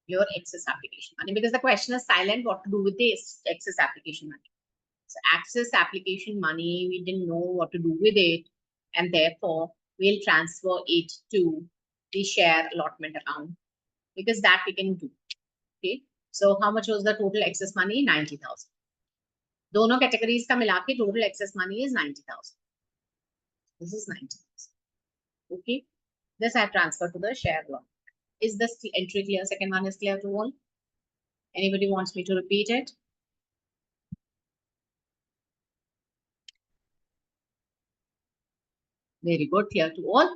your excess application money, because the question is silent what to do with this excess application money. So access application money, we didn't know what to do with it, and therefore we'll transfer it to the share allotment account because that we can do. Okay. So how much was the total excess money? 90,000. दोनों categories का मिला के total excess money is 90,000. This is 90,000. Okay. This I transfer to the share allotment. Is this entry clear? Second one is clear to all? Anybody wants me to repeat it? Very good, clear to all.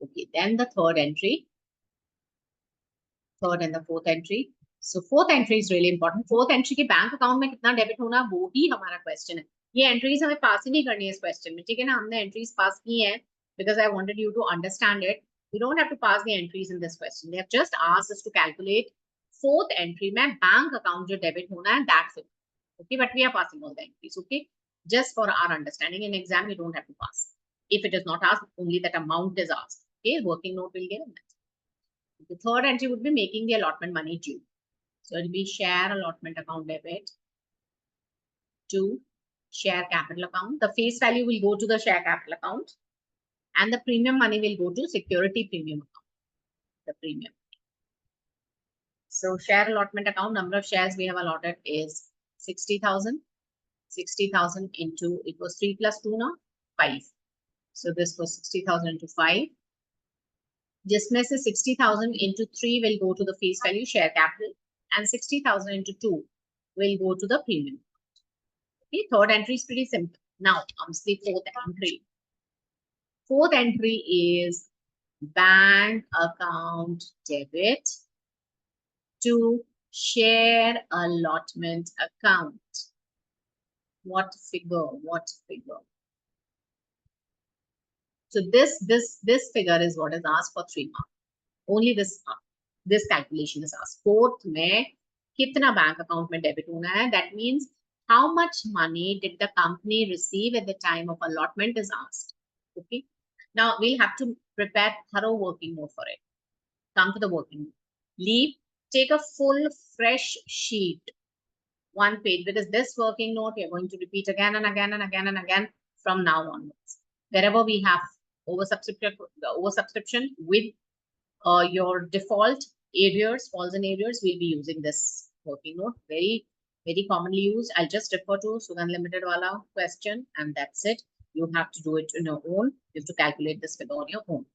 Okay, then the third entry, third and the fourth entry. So fourth entry is really important. Fourth entry के bank account में कितना debit होना वो ही हमारा question है. ये entries हमें पास ही नहीं करनी है इस क्वेश्चन में, ठीक है ना. हमने एंट्रीज पास की हैं because I wanted you to understand it. You don't have to pass the entries in this question. They have just asked us to calculate fourth entry में बैंक अकाउंट जो debit होना है, that's it. Okay, but we are passing all the entries. Okay, just for our understanding. In exam you don't have to pass. If it is not asked, only that amount is asked. Okay, working note will get that. The third entry would be making the allotment money due. So it will be share allotment account debit to share capital account. The face value will go to the share capital account and the premium money will go to security premium account, the premium. So share allotment account, number of shares we have allotted is 60,000. 60,000 into, it was 3 plus 2 now, 5. So this was 60,000 into 5. जिसमें से 60,000 into 3 will go to the face value share capital and 60,000 into 2 will go to the premium. Okay, third entry is pretty simple. Now comes the fourth entry. Fourth entry is bank account debit to share allotment account. What figure? What figure? So this figure is what is asked for 3 marks. Only this calculation is asked. Fourth में कितना bank account में debit होना है, that means how much money did the company receive at the time of allotment is asked. Okay, now we'll have to prepare thorough working note for it. Come to the working note. Leave, take a full fresh sheet, 1 page, because this working note we are going to repeat again and again and again and again from now onwards. Wherever we have oversubscription with your default areas, falls and areas, we'll be using this working note. Very, very commonly used. I'll just refer to Sugan Limited wala question and that's it. You have to do it on your own. You have to calculate this figure on your own.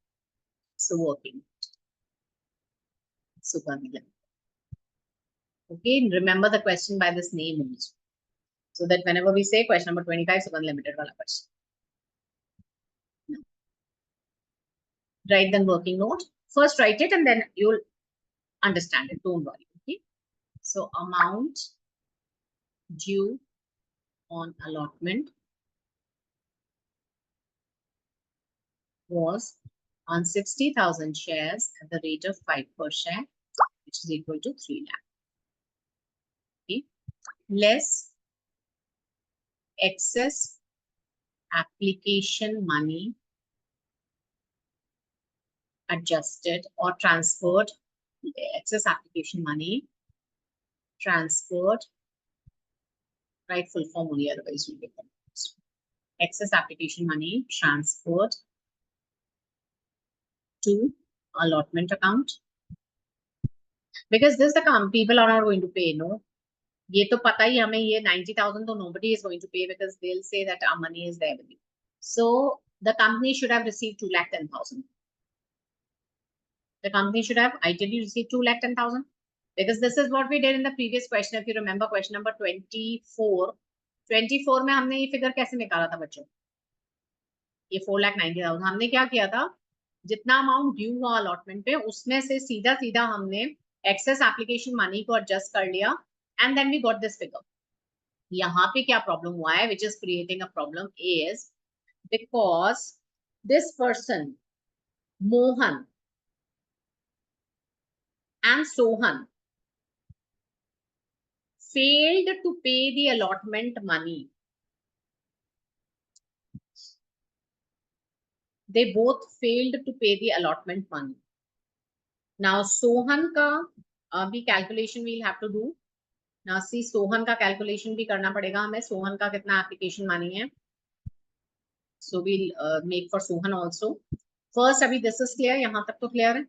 So working. Sugan Limited. Okay, remember the question by this name also. So that whenever we say question number 25, Sugan Limited wala question. Write the working note. First write it and then you'll understand it. Don't worry. Okay. So amount due on allotment was on 60,000 shares at the rate of 5 per share, which is equal to 3 lakh. Okay. Less excess application money adjusted or transferred, excess application money transferred, write full form only, otherwise you'll get confused. Excess application money transferred to allotment account, because this the people are not going to pay, no. ये तो पता ही हमें, ये 90,000 तो nobody is going to pay because they'll say that our money is there with you. So the company should have received 2,10,000. The company should have ideally received 2,10,000 because this is what we did in the previous question. If you remember question number 24 में हमने ये figure कैसे निकाला था बच्चों? ये 4,90,000 हमने क्या किया था, जितना अमाउंट ड्यू हुआ अलॉटमेंट पे उसमें से सीधा सीधा हमने एक्सेस एप्लीकेशन मनी को एडजस्ट कर लिया and then we got this figure. यहाँ पे क्या प्रॉब्लम हुआ है, which is creating a problem is because this person Mohan and Sohan failed to pay the allotment money they both failed to pay the allotment money. Now Sohan ka bhi calculation we'll have to do. Now see Sohan ka calculation bhi karna padega hame. Sohan ka kitna application money hai. So we'll make for Sohan also. First abhi this is clear. Yahan tak to clear hai.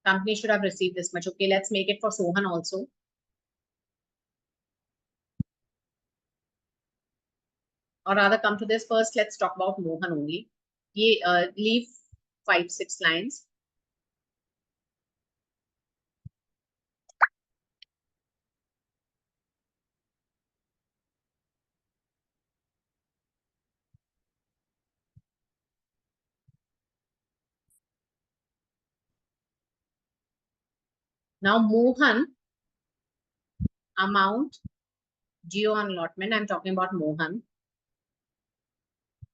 Company should have received this much. Okay, let's make it for Sohan also. Or rather come to this first. Let's talk about Mohan only. Ye leave 5-6 lines. Now Mohan amount due on allotment. I'm talking about Mohan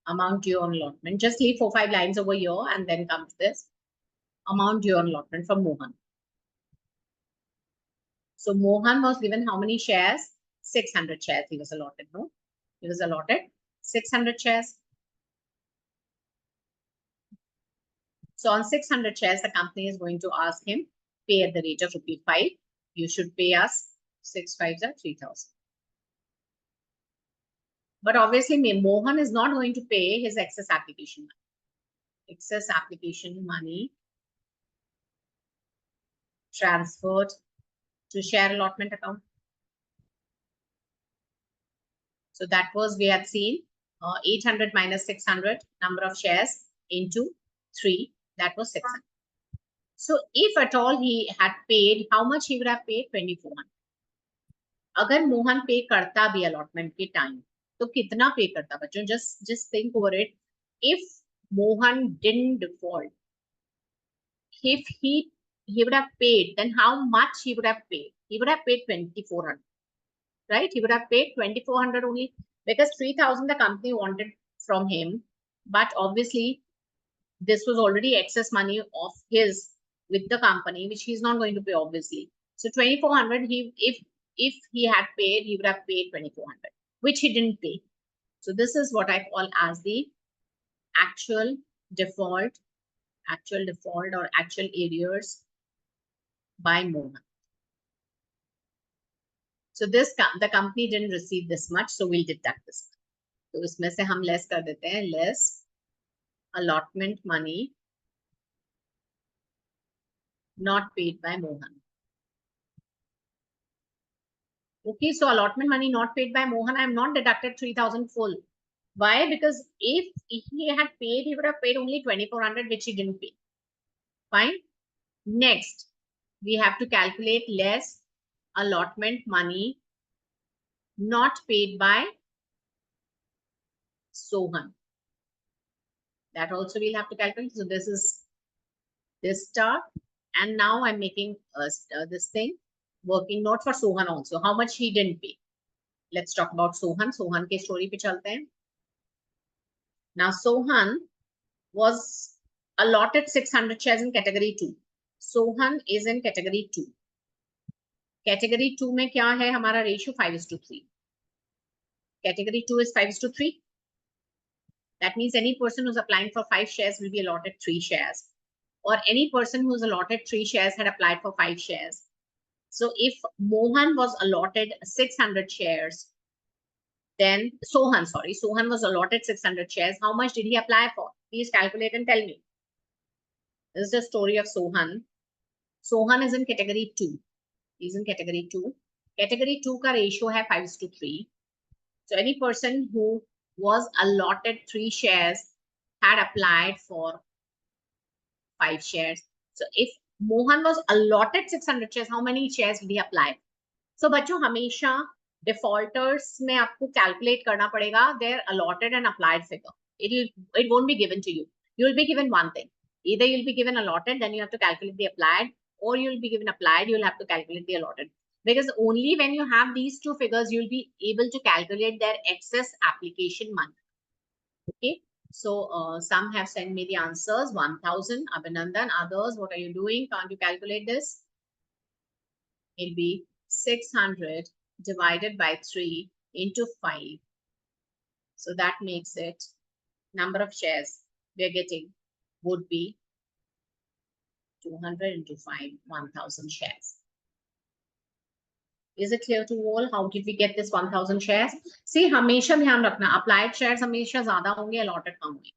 amount due on allotment. Just leave 4-5 lines over here and then come to this amount due on allotment for Mohan. So Mohan was given how many shares? 600 shares he was allotted. No, he was allotted 600 shares. So on 600 shares, the company is going to ask him, pay at the rate of ₹5. You should pay us 6 5s are 3,000. But obviously, Mohan is not going to pay his excess application money. Excess application money transferred to share allotment account. So that was, we had seen 800 minus 600 number of shares into 3. That was 600. So if at all he had paid, how much he would have paid? 2,400. अगर मोहन पे करता भी allotment के time, तो कितना पे करता बच्चों? Just think over it. If Mohan didn't default, if he would have paid, then how much he would have paid? He would have paid 2,400, right? He would have paid 2,400 only, because 3,000 the company wanted from him, but obviously this was already excess money of his with the company, which he's not going to pay obviously. So 2,400, if he had paid, he would have paid 2,400, which he didn't pay. So this is what I call as the actual default or actual arrears by Mohan. So this the company didn't receive this much, so we'll deduct this. So इसमें से हम less कर देते हैं, less allotment money not paid by Mohan. Okay, so allotment money not paid by Mohan, I have not deducted 3,000 full. Why? Because if he had paid, he would have paid only 2,400, which he didn't pay. Fine. Next, we have to calculate less allotment money not paid by Sohan. That also we'll have to calculate. So this is this star. And now I'm making this thing, working note for Sohan also. How much he didn't pay. Let's talk about Sohan. Sohan ke story pe chalte hain. Now Sohan was allotted 600 shares in category 2. Sohan is in category 2. Category 2 में क्या है हमारा ratio 5:3. Category 2 is 5:3. That means any person who's applying for 5 shares will be allotted 3 shares. Or any person who's allotted 3 shares had applied for 5 shares. So if Mohan was allotted 600 shares, then Sohan was allotted 600 shares. How much did he apply for? Please calculate and tell me. This is the story of Sohan. Sohan is in category 2. He's in category 2. Category 2 ka ratio hai 5:3. So any person who was allotted 3 shares had applied for 5 shares. So if Mohan was allotted 600 shares, how many shares did he apply? So बच्चों हमेशा defaulters में आपको calculate करना पड़ेगा their allotted and applied figure. It won't be given to you. You will be given one thing. Either you'll be given allotted, then you have to calculate the applied, or you'll be given applied, you'll have to calculate the allotted. Because only when you have these two figures, you'll be able to calculate their excess application money. Okay. So some have sent me the answers. 1,000. Abhinandan. Others, what are you doing? Can't you calculate this? It'll be 600 divided by 3 into 5. So that makes it number of shares. we are getting would be 200 into 5, 1000 shares. Is it clear to all? How did we get this 1000 shares? See, हमेशा ध्यान रखना, applied shares हमेशा ज़्यादा होंगे, allotted कम होंगे.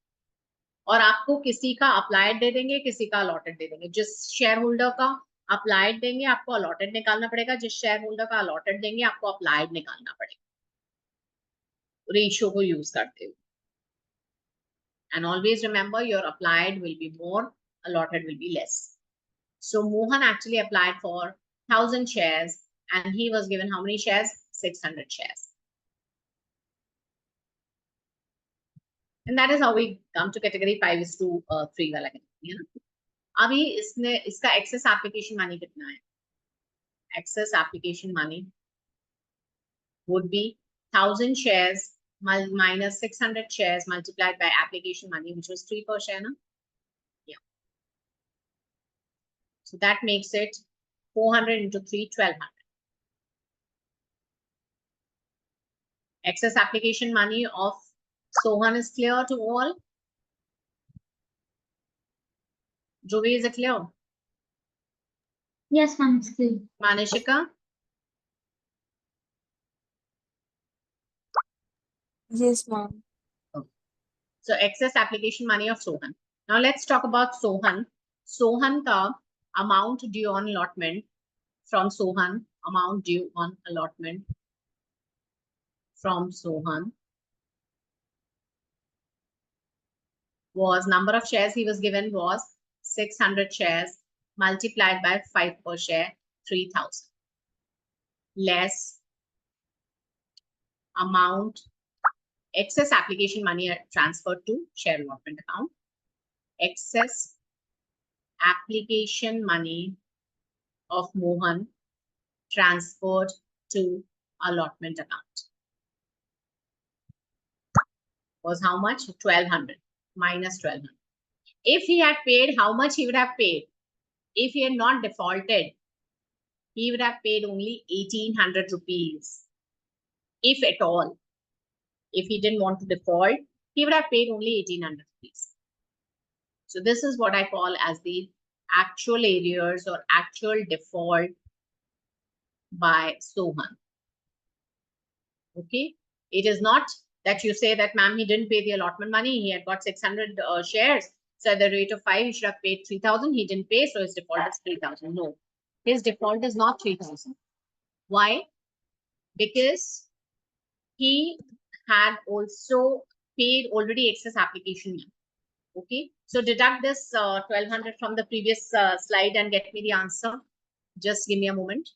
और आपको किसी का applied दे देंगे, किसी का allotted दे देंगे. जिस shareholder का applied देंगे, आपको allotted निकालना पड़ेगा. जिस shareholder का allotted देंगे, आपको applied निकालना पड़ेगा. Ratio को use करते हुए. And always remember, your applied will be more, allotted will be less. So Mohan actually applied for 1000 shares and he was given how many shares? 600 shares. And that is how we come to category 5:3 वाला category. अभी इसका excess application money कितना है? Excess application money would be 1000 shares minus 600 shares multiplied by application money, which was 3 per share. Na? Yeah. So that makes it 400 into 3, 1200. Excess application money of Sohan is clear to all. Jovi, is it clear? Yes, ma'am, it's clear. Manishika? Yes, ma'am. Okay. So excess application money of Sohan. Now let's talk about Sohan. Sohan ka amount due on allotment from Sohan, amount due on allotment from Sohan was number of shares he was given was 600 shares multiplied by 5 per share, 3000 less amount excess application money transferred to share allotment account. Excess application money of Mohan transferred to allotment account was how much? 1200 minus 1200. If he had paid, how much he would have paid? If he had not defaulted, he would have paid only 1800 rupees. If at all. If he didn't want to default, he would have paid only 1800 rupees. So this is what I call as the actual arrears or actual default by Sohan. Okay. It is not that you say that, ma'am, he didn't pay the allotment money. He had got 600 shares. So at the rate of 5, he should have paid 3000. He didn't pay. So his default is 3000. No, his default is not 3000. Why? Because he had also paid already excess application money. Okay. So deduct this 1200 from the previous slide and get me the answer. Just give me a moment.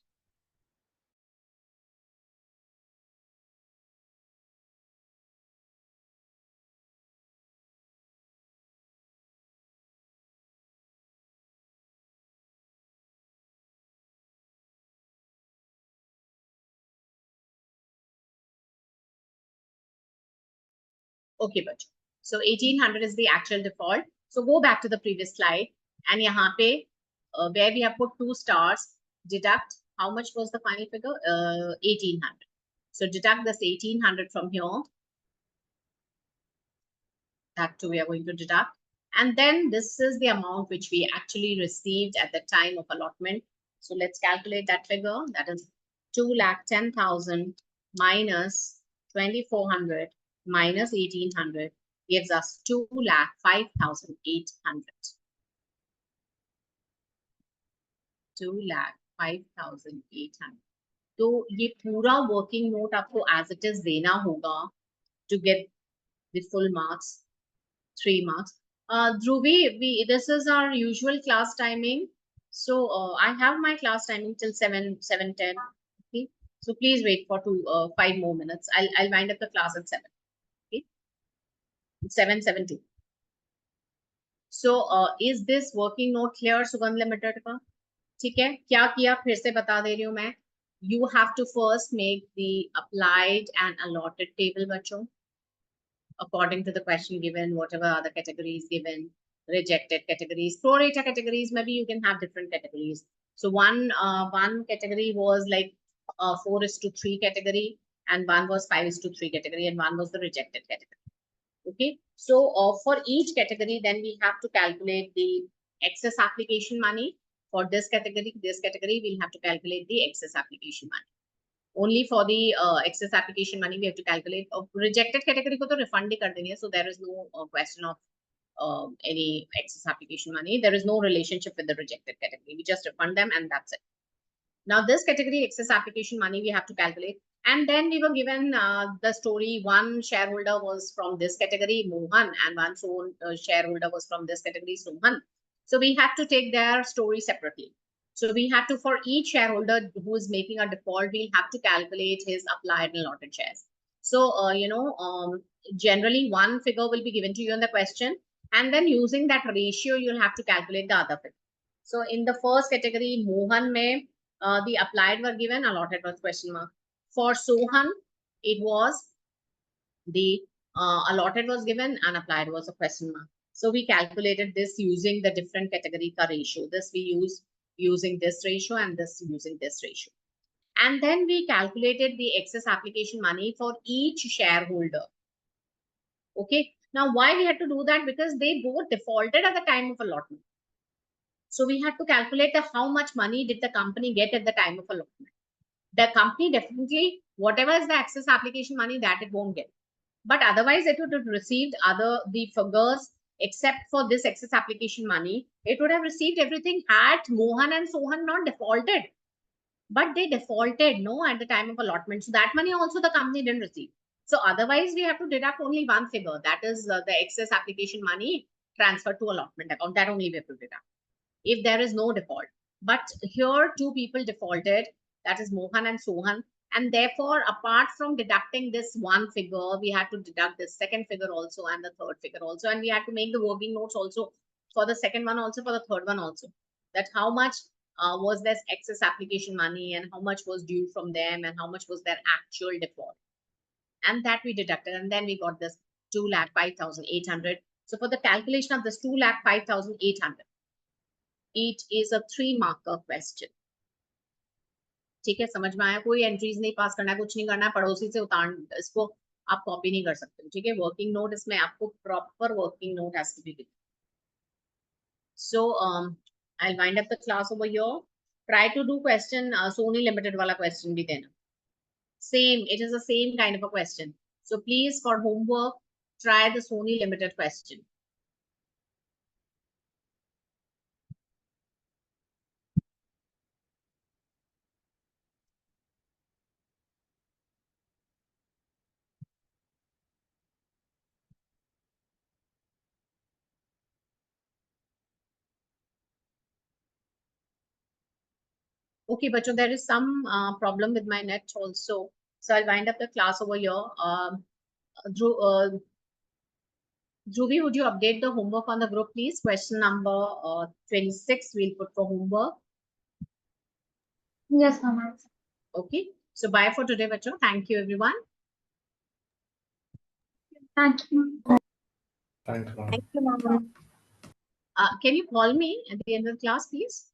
Okay, but so 1800 is the actual default. So go back to the previous slide and yahan pe where we have put 2 stars, deduct how much was the final figure? 1800. So deduct this 1800 from here. That too we are going to deduct. And then this is the amount which we actually received at the time of allotment. So let's calculate that figure. That is 2,10,000 minus 2,400 minus 1,800 gives us 2,05,800. 2,05,800. तो ये पूरा working note आपको as it is देना होगा to get the full marks, 3 marks. Dhruvi, this is our usual class timing. So I have my class timing till 7:10. Okay. So please wait for 5 more minutes. I'll wind up the class at 7. Okay. 7:72. So is this working note clear, Sugandh Limited का? ठीक है. क्या किया फिर से बता दे रही हूँ मैं. You have to first make the applied and allotted table, बच्चों. According to the question given, whatever other categories given, rejected categories, pro rata categories, maybe you can have different categories. So one category was like 4:3 category, and one was 5:3 category, and one was the rejected category. Okay. So for each category, then we have to calculate the excess application money. For this category, we'll have to calculate the excess application money. Only for the excess application money, we have to calculate. Rejected category ko to refund hi kar denge hai, so there is no question of any excess application money. There is no relationship with the rejected category. We just refund them and that's it. Now this category excess application money we have to calculate. And then we were given the story, one shareholder was from this category, Mohan, and one shareholder was from this category, Sohan. So we have to take their story separately. So we have to, for each shareholder who is making a default, we'll have to calculate his applied and allotted shares. So, generally one figure will be given to you in the question, and then using that ratio, you'll have to calculate the other figure. So in the first category, Mohan may, the applied were given, allotted was question mark. For Sohan, it was the allotted was given and applied was a question mark. So we calculated this using the different category ka ratio. This we use using this ratio and this using this ratio. And then we calculated the excess application money for each shareholder. Okay. Now, why we had to do that? Because they both defaulted at the time of allotment. So we had to calculate how much money did the company get at the time of allotment. The company definitely, whatever is the excess application money, that it won't get. But otherwise, it would have received the figures, except for this excess application money. It would have received everything had Mohan and Sohan not defaulted. But they defaulted, no, at the time of allotment. So that money also the company didn't receive. So otherwise, we have to deduct only one figure. That is the excess application money transferred to allotment account. That only we have to deduct if there is no default. But here two people defaulted, that is Mohan and Sohan. And therefore, apart from deducting this one figure, we had to deduct the second figure also and the third figure also. And we had to make the working notes also for the second one also, for the third one also. That how much was this excess application money and how much was due from them and how much was their actual default. And that we deducted. And then we got this 2,05,800. So for the calculation of this 2,05,800, it is a 3-marker question. ठीक है, समझ में आया? कोई entries नहीं पास करना है, कुछ नहीं करना है, पड़ोसी से उतार, इसको आप कॉपी नहीं कर सकते, ठीक है? वर्किंग नोट इसमें आपको proper working note has to be given. So I'll wind up the class over here. Try to do question Sony Limited wala question bhi dena. Same, it is the same kind of a question. So please, for homework, try the Sony Limited question. Okay, but there is some problem with my net also. So I'll wind up the class over here. Dhruvi, would you update the homework on the group, please? Question number 26, we'll put for homework. Yes, ma'am. Okay. So bye for today, bacho. Thank you, everyone. Thank you. Thank you, ma'am. Can you call me at the end of the class, please?